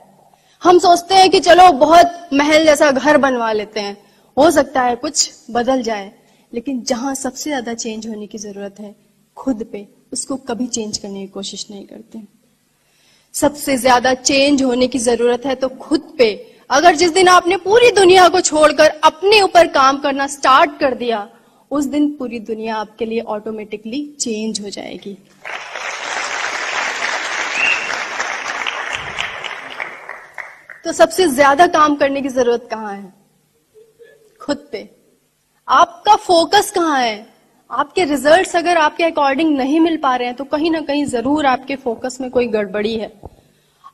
हम सोचते हैं कि चलो बहुत महल जैसा घर बनवा लेते हैं, हो सकता है कुछ बदल जाए। लेकिन जहां सबसे ज्यादा चेंज होने की जरूरत है, खुद पे, उसको कभी चेंज करने की कोशिश नहीं करते। सबसे ज्यादा चेंज होने की जरूरत है तो खुद पे। अगर जिस दिन आपने पूरी दुनिया को छोड़कर अपने ऊपर काम करना स्टार्ट कर दिया, उस दिन पूरी दुनिया आपके लिए ऑटोमेटिकली चेंज हो जाएगी। तो सबसे ज्यादा काम करने की जरूरत कहाँ है? खुद पे। आपका फोकस कहाँ है? आपके रिजल्ट्स अगर आपके अकॉर्डिंग नहीं मिल पा रहे हैं तो कहीं ना कहीं जरूर आपके फोकस में कोई गड़बड़ी है।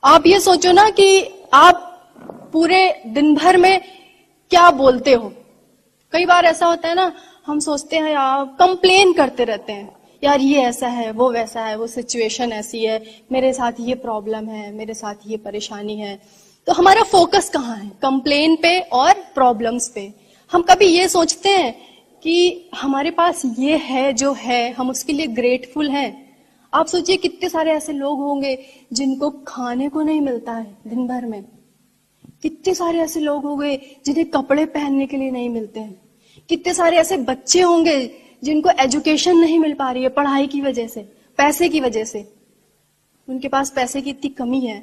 आप ये सोचो ना कि आप पूरे दिन भर में क्या बोलते हो। कई बार ऐसा होता है ना, हम सोचते हैं यार, कंप्लेन करते रहते हैं, यार ये ऐसा है, वो वैसा है, वो सिचुएशन ऐसी है, मेरे साथ ये प्रॉब्लम है, मेरे साथ ये परेशानी है। तो हमारा फोकस कहाँ है? कंप्लेन पे और प्रॉब्लम्स पे। हम कभी ये सोचते हैं कि हमारे पास ये है जो है, हम उसके लिए ग्रेटफुल हैं? आप सोचिए कितने सारे ऐसे लोग होंगे जिनको खाने को नहीं मिलता है दिन भर में, कितने सारे ऐसे लोग होंगे जिन्हें कपड़े पहनने के लिए नहीं मिलते हैं, कितने सारे ऐसे बच्चे होंगे जिनको एजुकेशन नहीं मिल पा रही है पढ़ाई की वजह से, पैसे की वजह से, उनके पास पैसे की इतनी कमी है।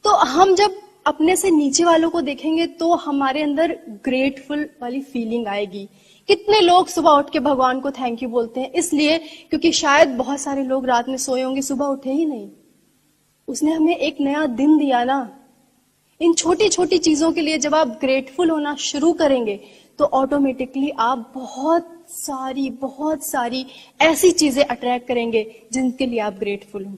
तो हम जब अपने से नीचे वालों को देखेंगे तो हमारे अंदर ग्रेटफुल वाली फीलिंग आएगी। कितने लोग सुबह उठ के भगवान को थैंक यू बोलते हैं? इसलिए क्योंकि शायद बहुत सारे लोग रात में सोए होंगे, सुबह उठे ही नहीं। उसने हमें एक नया दिन दिया ना। इन छोटी छोटी चीजों के लिए जब आप ग्रेटफुल होना शुरू करेंगे तो ऑटोमेटिकली आप बहुत सारी ऐसी चीजें अट्रैक्ट करेंगे जिनके लिए आप ग्रेटफुल हो।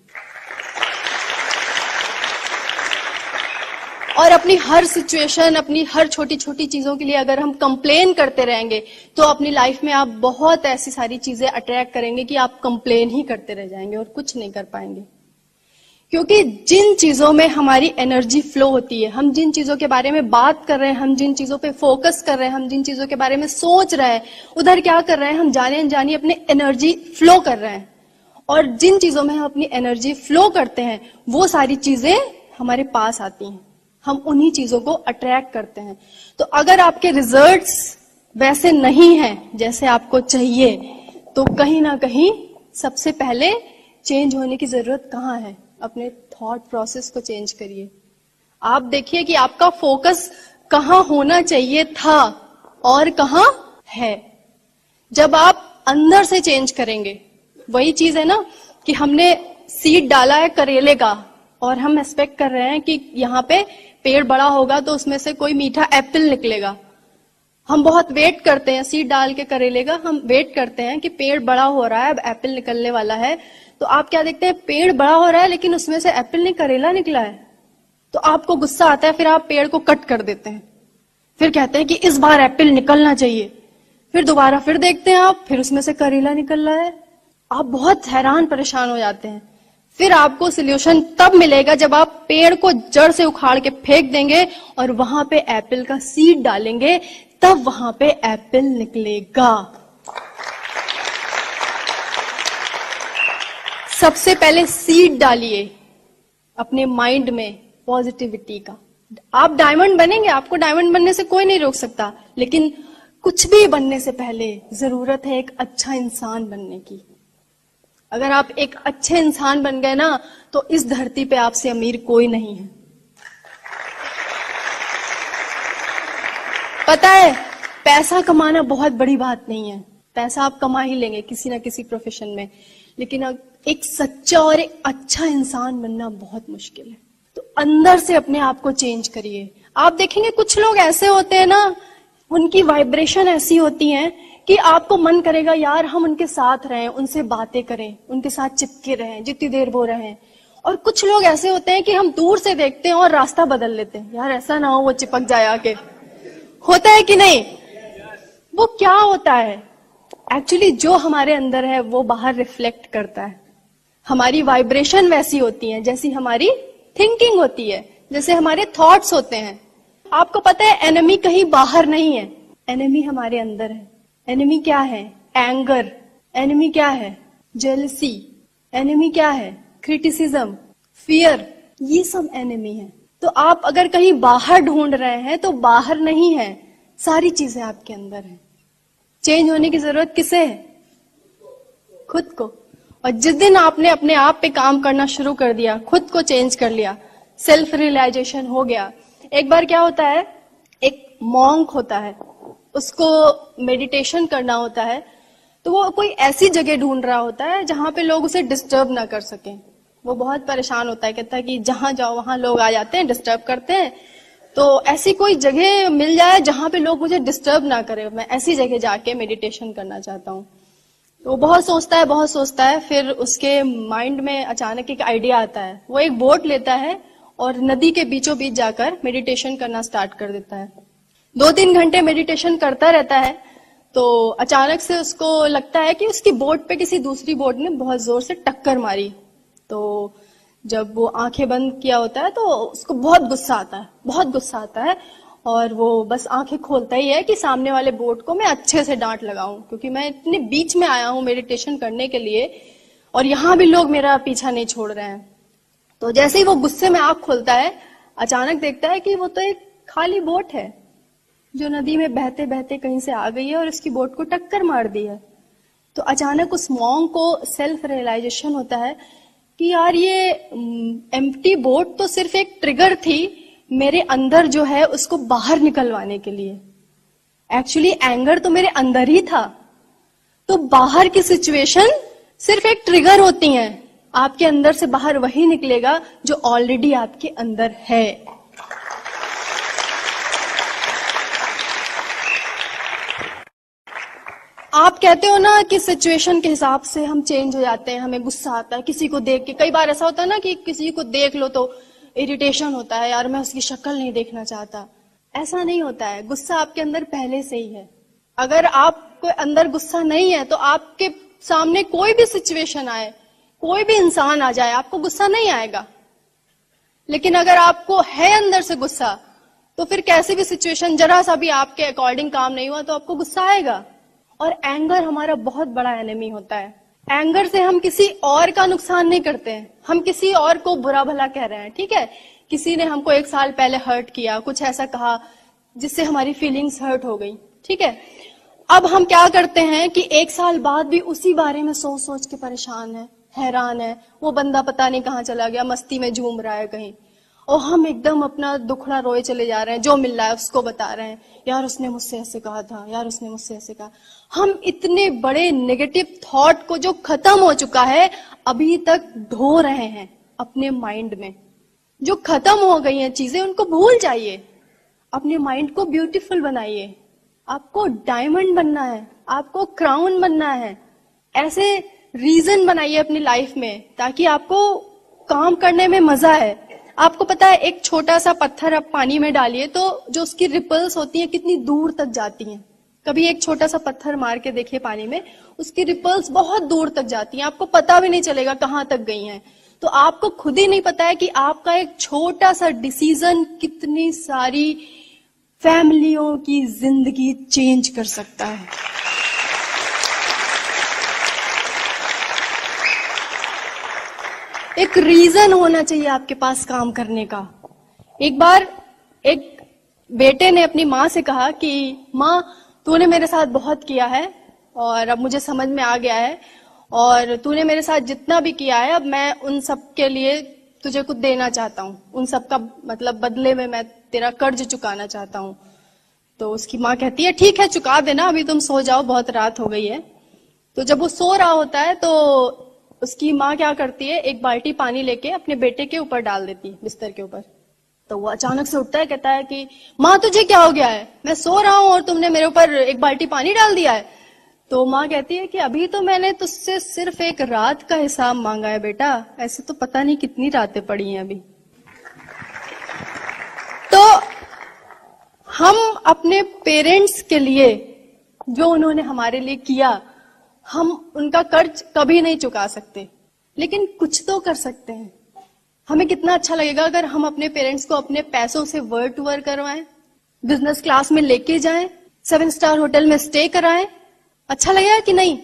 और अपनी हर सिचुएशन, अपनी हर छोटी छोटी चीजों के लिए अगर हम कंप्लेन करते रहेंगे तो अपनी लाइफ में आप बहुत ऐसी सारी चीजें अट्रैक्ट करेंगे कि आप कंप्लेन ही करते रह जाएंगे और कुछ नहीं कर पाएंगे। क्योंकि जिन चीजों में हमारी एनर्जी फ्लो होती है, हम जिन चीजों के बारे में बात कर रहे हैं, हम जिन चीजों पे फोकस कर रहे हैं, हम जिन चीजों के बारे में सोच रहे हैं, उधर क्या कर रहे हैं? हम जाने अनजाने अपनी एनर्जी फ्लो कर रहे हैं। और जिन चीजों में हम अपनी एनर्जी फ्लो करते हैं वो सारी चीजें हमारे पास आती हैं, हम उन्हीं चीजों को अट्रैक्ट करते हैं। तो अगर आपके रिजल्ट्स वैसे नहीं हैं जैसे आपको चाहिए, तो कहीं ना कहीं सबसे पहले चेंज होने की जरूरत कहाँ है? अपने थॉट प्रोसेस को चेंज करिए। आप देखिए कि आपका फोकस कहाँ होना चाहिए था और कहाँ है। जब आप अंदर से चेंज करेंगे, वही चीज है ना कि हमने सीड डाला है करेले का और हम एक्सपेक्ट कर रहे हैं कि यहाँ पे पेड़ बड़ा होगा तो उसमें से कोई मीठा एप्पल निकलेगा। हम बहुत वेट करते हैं सीड डाल के करेले का, हम वेट करते हैं कि पेड़ बड़ा हो रहा है, अब एप्पल निकलने वाला है। तो आप क्या देखते हैं? पेड़ बड़ा हो रहा है लेकिन उसमें से एप्पल नहीं करेला निकला है। तो आपको गुस्सा आता है, फिर आप पेड़ को कट कर देते हैं, फिर कहते हैं कि इस बार एप्पल निकलना चाहिए। फिर दोबारा फिर देखते हैं आप, फिर उसमें से करेला निकल रहा है। आप बहुत हैरान परेशान हो जाते हैं। फिर आपको सोल्यूशन तब मिलेगा जब आप पेड़ को जड़ से उखाड़ के फेंक देंगे और वहां पे एप्पल का सीड डालेंगे, तब वहां पे एप्पल निकलेगा। सबसे पहले सीड डालिए अपने माइंड में पॉजिटिविटी का। आप डायमंड बनेंगे, आपको डायमंड बनने से कोई नहीं रोक सकता, लेकिन कुछ भी बनने से पहले जरूरत है एक अच्छा इंसान बनने की। अगर आप एक अच्छे इंसान बन गए ना, तो इस धरती पे आपसे अमीर कोई नहीं है। पता है, पैसा कमाना बहुत बड़ी बात नहीं है, पैसा आप कमा ही लेंगे किसी ना किसी प्रोफेशन में, लेकिन एक सच्चा और एक अच्छा इंसान बनना बहुत मुश्किल है। तो अंदर से अपने आप को चेंज करिए। आप देखेंगे कुछ लोग ऐसे होते हैं ना, उनकी वाइब्रेशन ऐसी होती है कि आपको मन करेगा यार हम उनके साथ रहें, उनसे बातें करें, उनके साथ चिपके रहें जितनी देर वो रहें। और कुछ लोग ऐसे होते हैं कि हम दूर से देखते हैं और रास्ता बदल लेते हैं, यार ऐसा ना हो वो चिपक जाए आके। होता है कि नहीं? वो क्या होता है, एक्चुअली जो हमारे अंदर है वो बाहर रिफ्लेक्ट करता है। हमारी वाइब्रेशन वैसी होती है जैसी हमारी थिंकिंग होती है, जैसे हमारे थॉट्स होते हैं। आपको पता है एनिमी कहीं बाहर नहीं है, एनिमी हमारे अंदर है। एनिमी क्या है? एंगर। एनिमी क्या है? जेलसी। एनिमी क्या है? Criticism, fear. ये सब एनिमी है। तो आप अगर कहीं बाहर ढूंढ रहे हैं तो बाहर नहीं है, सारी चीजें आपके अंदर है। चेंज होने की जरूरत किसे है? खुद को। और जिस दिन आपने अपने आप पे काम करना शुरू कर दिया, खुद को चेंज कर लिया, सेल्फ रियलाइजेशन हो गया। एक बार क्या होता है, एक मॉन्क होता है, उसको मेडिटेशन करना होता है, तो वो कोई ऐसी जगह ढूंढ रहा होता है जहां पे लोग उसे डिस्टर्ब ना कर सकें। वो बहुत परेशान होता है, कहता है कि जहां जाओ वहां लोग आ जाते हैं, डिस्टर्ब करते हैं, तो ऐसी कोई जगह मिल जाए जहां पे लोग मुझे डिस्टर्ब ना करें, मैं ऐसी जगह जाके मेडिटेशन करना चाहता हूँ। तो बहुत सोचता है, फिर उसके माइंड में अचानक एक आइडिया आता है। वो एक बोट लेता है और नदी के बीचों बीच जाकर मेडिटेशन करना स्टार्ट कर देता है। 2-3 घंटे मेडिटेशन करता रहता है, तो अचानक से उसको लगता है कि उसकी बोट पे किसी दूसरी बोट ने बहुत जोर से टक्कर मारी। तो जब वो आंखें बंद किया होता है तो उसको बहुत गुस्सा आता है, और वो बस आंखें खोलता ही है कि सामने वाले बोट को मैं अच्छे से डांट लगाऊं, क्योंकि मैं इतने बीच में आया हूं मेडिटेशन करने के लिए और यहाँ भी लोग मेरा पीछा नहीं छोड़ रहे हैं। तो जैसे ही वो गुस्से में आंख खोलता है, अचानक देखता है कि वो तो एक खाली बोट है जो नदी में बहते बहते कहीं से आ गई है और उसकी बोट को टक्कर मार दी है। तो अचानक उस मॉन्क को सेल्फ रियलाइजेशन होता है कि यार ये एम्प्टी बोट तो सिर्फ एक ट्रिगर थी मेरे अंदर जो है उसको बाहर निकलवाने के लिए। एक्चुअली एंगर तो मेरे अंदर ही था। तो बाहर की सिचुएशन सिर्फ एक ट्रिगर होती हैं, आपके अंदर से बाहर वही निकलेगा जो ऑलरेडी आपके अंदर है। आप कहते हो ना कि सिचुएशन के हिसाब से हम चेंज हो जाते हैं, हमें गुस्सा आता है किसी को देख के। कई बार ऐसा होता है ना कि किसी को देख लो तो इरिटेशन होता है, यार मैं उसकी शक्ल नहीं देखना चाहता। ऐसा नहीं होता है, गुस्सा आपके अंदर पहले से ही है। अगर आपको अंदर गुस्सा नहीं है तो आपके सामने कोई भी सिचुएशन आए, कोई भी इंसान आ जाए, आपको गुस्सा नहीं आएगा। लेकिन अगर आपको है अंदर से गुस्सा, तो फिर कैसे भी सिचुएशन जरा सा भी आपके अकॉर्डिंग काम नहीं हुआ तो आपको गुस्सा आएगा। और एंगर हमारा बहुत बड़ा एनिमी होता है। एंगर से हम किसी और का नुकसान नहीं करते हैं, हम किसी और को बुरा भला कह रहे हैं। ठीक है, किसी ने हमको 1 साल पहले हर्ट किया, कुछ ऐसा कहा जिससे हमारी फीलिंग्स हर्ट हो गई। ठीक है, अब हम क्या करते हैं कि 1 साल बाद भी उसी बारे में सोच सोच के परेशान है, हैरान है। वो बंदा पता नहीं कहाँ चला गया, मस्ती में झूम रहा है कहीं, और हम एकदम अपना दुखड़ा रोए चले जा रहे हैं। जो मिल रहा है उसको बता रहे हैं, यार उसने मुझसे ऐसे कहा था, यार उसने मुझसे ऐसे कहा। हम इतने बड़े नेगेटिव थॉट को जो खत्म हो चुका है अभी तक ढो रहे हैं अपने माइंड में। जो खत्म हो गई हैं चीजें उनको भूल जाइए, अपने माइंड को ब्यूटीफुल बनाइए। आपको डायमंड बनना है, आपको क्राउन बनना है। ऐसे रीजन बनाइए अपनी लाइफ में ताकि आपको काम करने में मजा है। आपको पता है, एक छोटा सा पत्थर आप पानी में डालिए तो जो उसकी रिपल्स होती हैं कितनी दूर तक जाती हैं। कभी एक छोटा सा पत्थर मार के देखिए पानी में, उसकी रिपल्स बहुत दूर तक जाती हैं, आपको पता भी नहीं चलेगा कहां तक गई हैं। तो आपको खुद ही नहीं पता है कि आपका एक छोटा सा डिसीजन कितनी सारी फैमिलियों की जिंदगी चेंज कर सकता है। एक रीजन होना चाहिए आपके पास काम करने का। एक बार एक बेटे ने अपनी माँ से कहा कि माँ, तूने मेरे साथ बहुत किया है और अब मुझे समझ में आ गया है, और तूने मेरे साथ जितना भी किया है अब मैं उन सब के लिए तुझे कुछ देना चाहता हूँ, उन सब का मतलब बदले में मैं तेरा कर्ज चुकाना चाहता हूँ। तो उसकी माँ कहती है ठीक है, चुका देना, अभी तुम सो जाओ, बहुत रात हो गई है। तो जब वो सो रहा होता है तो उसकी माँ क्या करती है, एक बाल्टी पानी लेके अपने बेटे के ऊपर डाल देती है, बिस्तर के ऊपर। तो वो अचानक से उठता है, कहता है कि माँ तुझे क्या हो गया है, मैं सो रहा हूँ और तुमने मेरे ऊपर एक बाल्टी पानी डाल दिया है। तो माँ कहती है कि अभी तो मैंने तुझसे सिर्फ एक रात का हिसाब मांगा है बेटा, ऐसे तो पता नहीं कितनी रातें पड़ी हैं अभी। तो हम अपने पेरेंट्स के लिए जो उन्होंने हमारे लिए किया, हम उनका कर्ज कभी नहीं चुका सकते, लेकिन कुछ तो कर सकते हैं। हमें कितना अच्छा लगेगा अगर हम अपने पेरेंट्स को अपने पैसों से वर्ल्ड टूर करवाएं, बिजनेस क्लास में लेके जाएं, 7 स्टार होटल में स्टे कराएं। अच्छा लगेगा कि नहीं?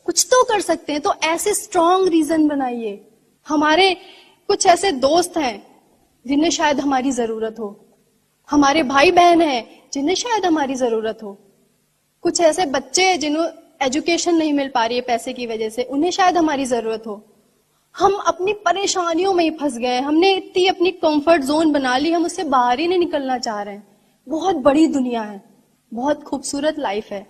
कुछ तो कर सकते हैं। तो ऐसे स्ट्रॉन्ग रीजन बनाइए। हमारे कुछ ऐसे दोस्त हैं जिन्हें शायद हमारी जरूरत हो, हमारे भाई बहन हैं जिन्हें शायद हमारी जरूरत हो, कुछ ऐसे बच्चे हैं जिन्हें एजुकेशन नहीं मिल पा रही है पैसे की वजह से, उन्हें शायद हमारी जरूरत हो। हम अपनी परेशानियों में ही फंस गए, हमने इतनी अपनी कंफर्ट जोन बना ली, हम उससे बाहर ही नहीं निकलना चाह रहे हैं। बहुत बड़ी दुनिया है, बहुत खूबसूरत लाइफ है।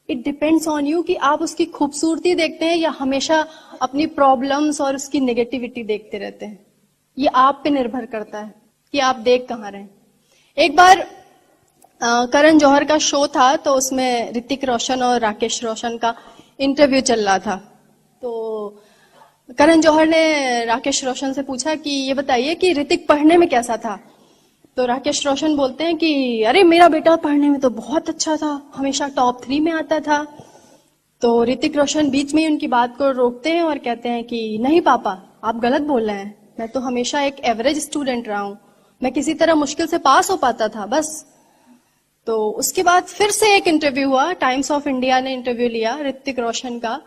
इट डिपेंड्स ऑन यू कि आप उसकी खूबसूरती देखते हैं या हमेशा अपनी प्रॉब्लम्स और उसकी नेगेटिविटी देखते रहते हैं। ये आप पे निर्भर करता है कि आप देख कहाँ रहे हैं। एक बार करण जौहर का शो था, तो उसमें ऋतिक रोशन और राकेश रोशन का इंटरव्यू चल रहा था। तो करण जौहर ने राकेश रोशन से पूछा कि ये बताइए कि ऋतिक पढ़ने में कैसा था। तो राकेश रोशन बोलते हैं कि अरे मेरा बेटा पढ़ने में तो बहुत अच्छा था, हमेशा टॉप 3 में आता था। तो ऋतिक रोशन बीच में ही उनकी बात को रोकते हैं और कहते हैं कि नहीं पापा, आप गलत बोल रहे हैं, मैं तो हमेशा एक एवरेज स्टूडेंट रहा हूं, मैं किसी तरह मुश्किल से पास हो पाता था बस। तो उसके बाद फिर से एक इंटरव्यू हुआ, टाइम्स ऑफ इंडिया ने इंटरव्यू लिया ऋतिक रोशन का,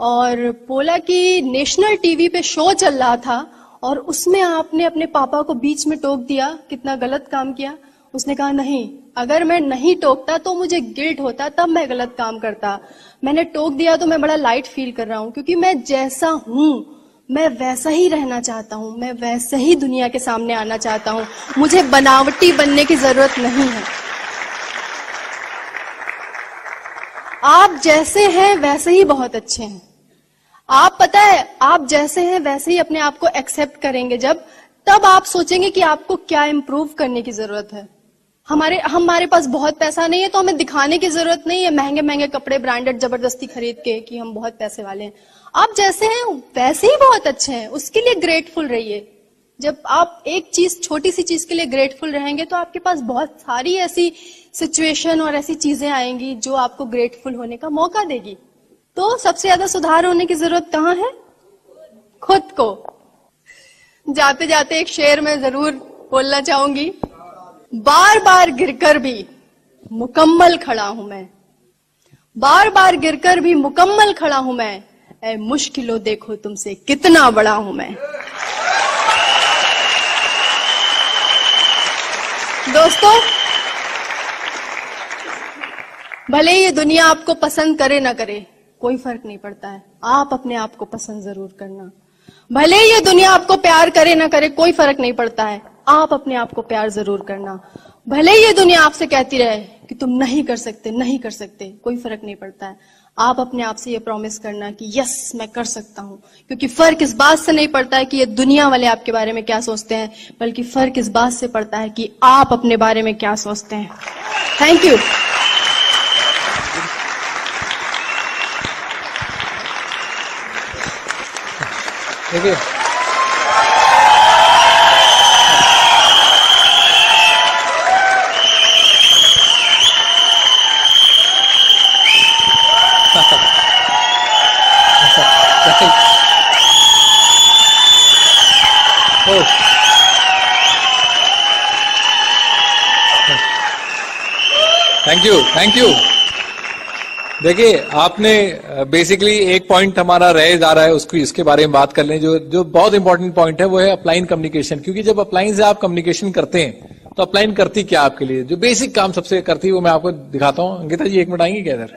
और बोला कि नेशनल टीवी पे शो चल रहा था और उसमें आपने अपने पापा को बीच में टोक दिया, कितना गलत काम किया। उसने कहा नहीं, अगर मैं नहीं टोकता तो मुझे गिल्ट होता, तब मैं गलत काम करता। मैंने टोक दिया तो मैं बड़ा लाइट फील कर रहा हूं, क्योंकि मैं जैसा हूं मैं वैसा ही रहना चाहता हूं, मैं वैसे ही दुनिया के सामने आना चाहता हूं, मुझे बनावटी बनने की जरूरत नहीं है। आप जैसे हैं वैसे ही बहुत अच्छे हैं। आप पता है, आप जैसे हैं वैसे ही अपने आप को एक्सेप्ट करेंगे जब, तब आप सोचेंगे कि आपको क्या इंप्रूव करने की जरूरत है। हमारे पास बहुत पैसा नहीं है तो हमें दिखाने की जरूरत नहीं है महंगे महंगे कपड़े ब्रांडेड जबरदस्ती खरीद के कि हम बहुत पैसे वाले हैं। आप जैसे हैं वैसे ही बहुत अच्छे हैं, उसके लिए ग्रेटफुल रहिए। जब आप एक चीज, छोटी सी चीज के लिए ग्रेटफुल रहेंगे तो आपके पास बहुत सारी ऐसी सिचुएशन और ऐसी चीजें आएंगी जो आपको ग्रेटफुल होने का मौका देगी। तो सबसे ज्यादा सुधार होने की जरूरत कहाँ है? खुद को। जाते जाते एक शेर में जरूर बोलना चाहूंगी, बार बार गिरकर भी मुकम्मल खड़ा हूं मैं, बार बार गिरकर भी मुकम्मल खड़ा हूं मैं, ऐ मुश्किलों देखो तुमसे कितना बड़ा हूं मैं। दोस्तों, भले ये दुनिया आपको पसंद करे ना करे, कोई फर्क नहीं पड़ता है, आप अपने आप को पसंद जरूर करना। भले ये दुनिया आपको प्यार करे ना करे, कोई फर्क नहीं पड़ता है, आप अपने आप को प्यार जरूर करना। भले ये दुनिया आपसे कहती रहे कि तुम नहीं कर सकते, नहीं कर सकते, कोई फर्क नहीं पड़ता है, आप अपने आप से ये प्रॉमिस करना कि यस मैं कर सकता हूं। क्योंकि फर्क इस बात से नहीं पड़ता है कि ये दुनिया वाले आपके बारे में क्या सोचते हैं, बल्कि फर्क इस बात से पड़ता है कि आप अपने बारे में क्या सोचते हैं। Thank you. देखिए, थैंक यू, थैंक यू। देखिए, आपने बेसिकली एक पॉइंट हमारा रह जा रहा है, उसको इसके बारे में बात कर लें। जो बहुत इंपॉर्टेंट पॉइंट है वो है अपलाइन कम्युनिकेशन। क्योंकि जब अपलाइन से आप कम्युनिकेशन करते हैं तो अपलाइन करती क्या आपके लिए, जो बेसिक काम सबसे करती है वो मैं आपको दिखाता हूं। अंकिता जी 1 मिनट आएंगे क्या इधर?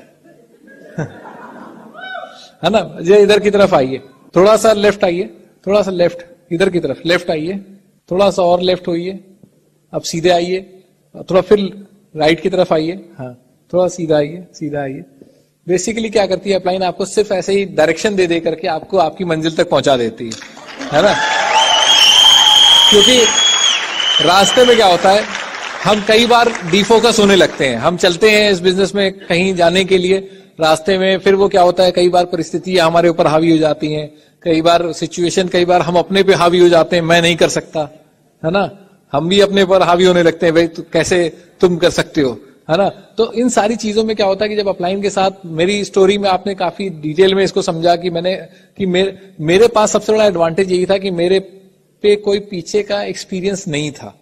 है ना, ये इधर की तरफ आइए, थोड़ा सा लेफ्ट आइए, थोड़ा सा लेफ्ट, इधर की तरफ लेफ्ट आइए, थोड़ा सा और लेफ्ट होइए, अब सीधे आइए, थोड़ा फिर राइट की तरफ आइए, हाँ थोड़ा सीधा आइए, सीधा आइए। बेसिकली क्या करती है अपलाइन, आपको सिर्फ ऐसे ही डायरेक्शन दे करके आपको आपकी मंजिल तक पहुंचा देती है ना। क्योंकि रास्ते में क्या होता है, हम कई बार डिफोकस होने लगते हैं। हम चलते हैं इस बिजनेस में कहीं जाने के लिए, रास्ते में फिर वो क्या होता है, कई बार परिस्थितियां हमारे ऊपर हावी हो जाती हैं, कई बार सिचुएशन, कई बार हम अपने पे हावी हो जाते हैं, मैं नहीं कर सकता, है ना। हम भी अपने पर हावी होने लगते हैं, भाई कैसे तुम कर सकते हो, है ना। तो इन सारी चीजों में क्या होता है कि जब अपलाइन के साथ, मेरी स्टोरी में आपने काफी डिटेल में इसको समझा कि मेरे पास सबसे बड़ा एडवांटेज यही था कि मेरे पे कोई पीछे का एक्सपीरियंस नहीं था,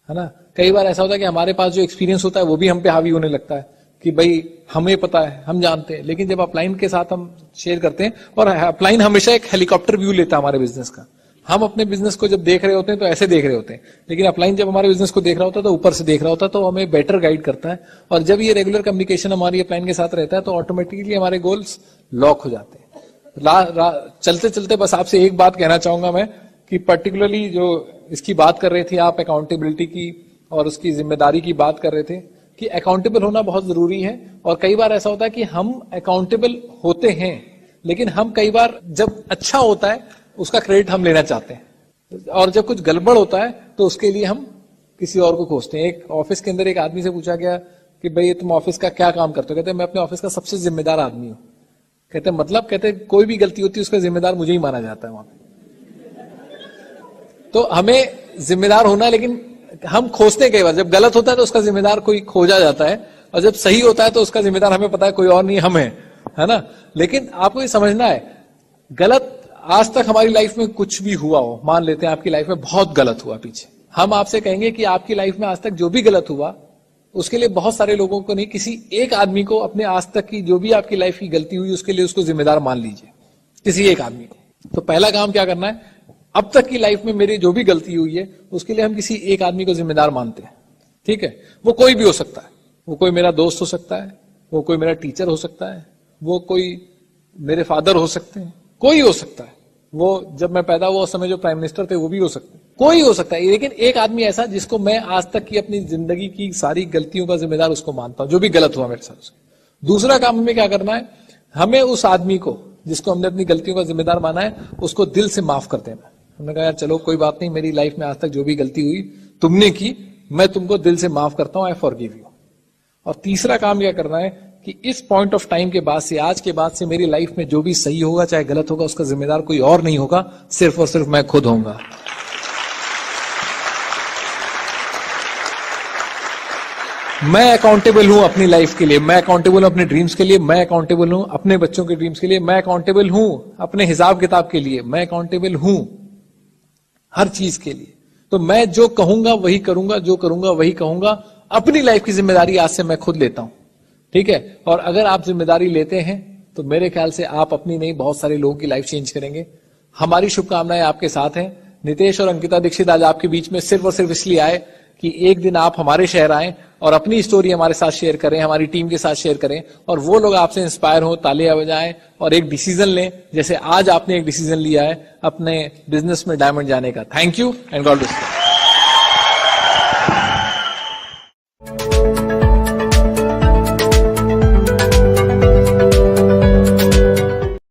है ना। कई बार ऐसा होता है कि हमारे पास जो एक्सपीरियंस होता है वो भी हम पे हावी होने लगता है कि भाई हमें पता है, हम जानते हैं। लेकिन जब अपलाइन के साथ हम शेयर करते हैं, और अपलाइन हमेशा एक हेलीकॉप्टर व्यू लेता है हमारे बिजनेस का। हम अपने बिजनेस को जब देख रहे होते हैं तो ऐसे देख रहे होते हैं, लेकिन अपलाइन जब हमारे बिजनेस को देख रहा होता है तो ऊपर से देख रहा होता है, तो हमें बेटर गाइड करता है। और जब ये रेगुलर कम्युनिकेशन हमारी अपलाइन के साथ रहता है तो ऑटोमेटिकली हमारे गोल्स लॉक हो जाते हैं। चलते चलते बस आपसे एक बात कहना चाहूंगा मैं, कि पर्टिकुलरली जो इसकी बात कर रहे थे आप, अकाउंटेबिलिटी की और उसकी जिम्मेदारी की बात कर रहे थे, कि अकाउंटेबल होना बहुत जरूरी है। और कई बार ऐसा होता है कि हम अकाउंटेबल होते हैं, लेकिन हम कई बार जब अच्छा होता है उसका क्रेडिट हम लेना चाहते हैं, और जब कुछ गड़बड़ होता है तो उसके लिए हम किसी और को खोजते हैं। एक ऑफिस के अंदर एक आदमी से पूछा गया कि भाई तुम ऑफिस का क्या काम करते हो? कहते मैं अपने ऑफिस का सबसे जिम्मेदार आदमी हूं। कहते मतलब, कहते कोई भी गलती होती है उसका जिम्मेदार मुझे ही माना जाता है वहां पे। तो हमें जिम्मेदार होना, लेकिन हम खोजते हैं कई बार, जब गलत होता है तो उसका जिम्मेदार कोई खोजा जाता है, और जब सही होता है तो उसका जिम्मेदार हमें पता है कोई और नहीं, हम है ना। लेकिन आपको ये समझना है, गलत आज तक हमारी लाइफ में कुछ भी हुआ हो, मान लेते हैं आपकी लाइफ में बहुत गलत हुआ पीछे, हम आपसे कहेंगे कि आपकी लाइफ में आज तक जो भी गलत हुआ उसके लिए बहुत सारे लोगों को नहीं, किसी एक आदमी को अपने आज तक की जो भी आपकी लाइफ की गलती हुई उसके लिए उसको जिम्मेदार मान लीजिए, किसी एक आदमी को। तो पहला काम क्या करना है, अब तक की लाइफ में मेरी जो भी गलती हुई है उसके लिए हम किसी एक आदमी को जिम्मेदार मानते हैं, ठीक है। वो कोई भी हो सकता है, वो कोई मेरा दोस्त हो सकता है, वो कोई मेरा टीचर हो सकता है, वो कोई मेरे फादर हो सकते हैं, कोई हो सकता है। वो जब मैं पैदा हुआ उस समय जो प्राइम मिनिस्टर थे वो भी हो सकते हैं, कोई हो सकता है। लेकिन एक आदमी ऐसा जिसको मैं आज तक की अपनी जिंदगी की सारी गलतियों का जिम्मेदार उसको मानता हूं, जो भी गलत हुआ मेरे साथ। दूसरा काम हमें क्या करना है, हमें उस आदमी को जिसको हमने अपनी गलतियों का जिम्मेदार माना है उसको दिल से माफ कर देना। हमने कहा यार चलो कोई बात नहीं, मेरी लाइफ में आज तक जो भी गलती हुई तुमने की, मैं तुमको दिल से माफ करता हूं, आई फॉरगिव यू। और तीसरा काम क्या करना है कि इस पॉइंट ऑफ टाइम के बाद से, आज के बाद से मेरी लाइफ में जो भी सही होगा चाहे गलत होगा उसका जिम्मेदार कोई और नहीं होगा, सिर्फ और सिर्फ मैं खुद होऊंगा। मैं अकाउंटेबल हूं अपनी लाइफ के लिए, मैं अकाउंटेबल हूं अपने ड्रीम्स के लिए, मैं अकाउंटेबल हूं अपने बच्चों के ड्रीम्स के लिए, मैं अकाउंटेबल हूं अपने हिसाब किताब के लिए, मैं अकाउंटेबल हूं हर चीज के लिए। तो मैं जो कहूंगा वही करूंगा, जो करूंगा वही कहूंगा। अपनी लाइफ की जिम्मेदारी आज से मैं खुद लेता हूं, ठीक है। और अगर आप जिम्मेदारी लेते हैं तो मेरे ख्याल से आप अपनी नहीं बहुत सारे लोगों की लाइफ चेंज करेंगे। हमारी शुभकामनाएं आपके साथ हैं। नितेश और अंकिता दीक्षित आज आपके बीच में सिर्फ और सिर्फ इसलिए आए कि एक दिन आप हमारे शहर आए और अपनी स्टोरी हमारे साथ शेयर करें, हमारी टीम के साथ शेयर करें, और वो लोग आपसे इंस्पायर हो, तालियां बजाएं और एक डिसीजन लें, जैसे आज आपने एक डिसीजन लिया है अपने बिजनेस में डायमंड जाने का। Thank you and God bless you.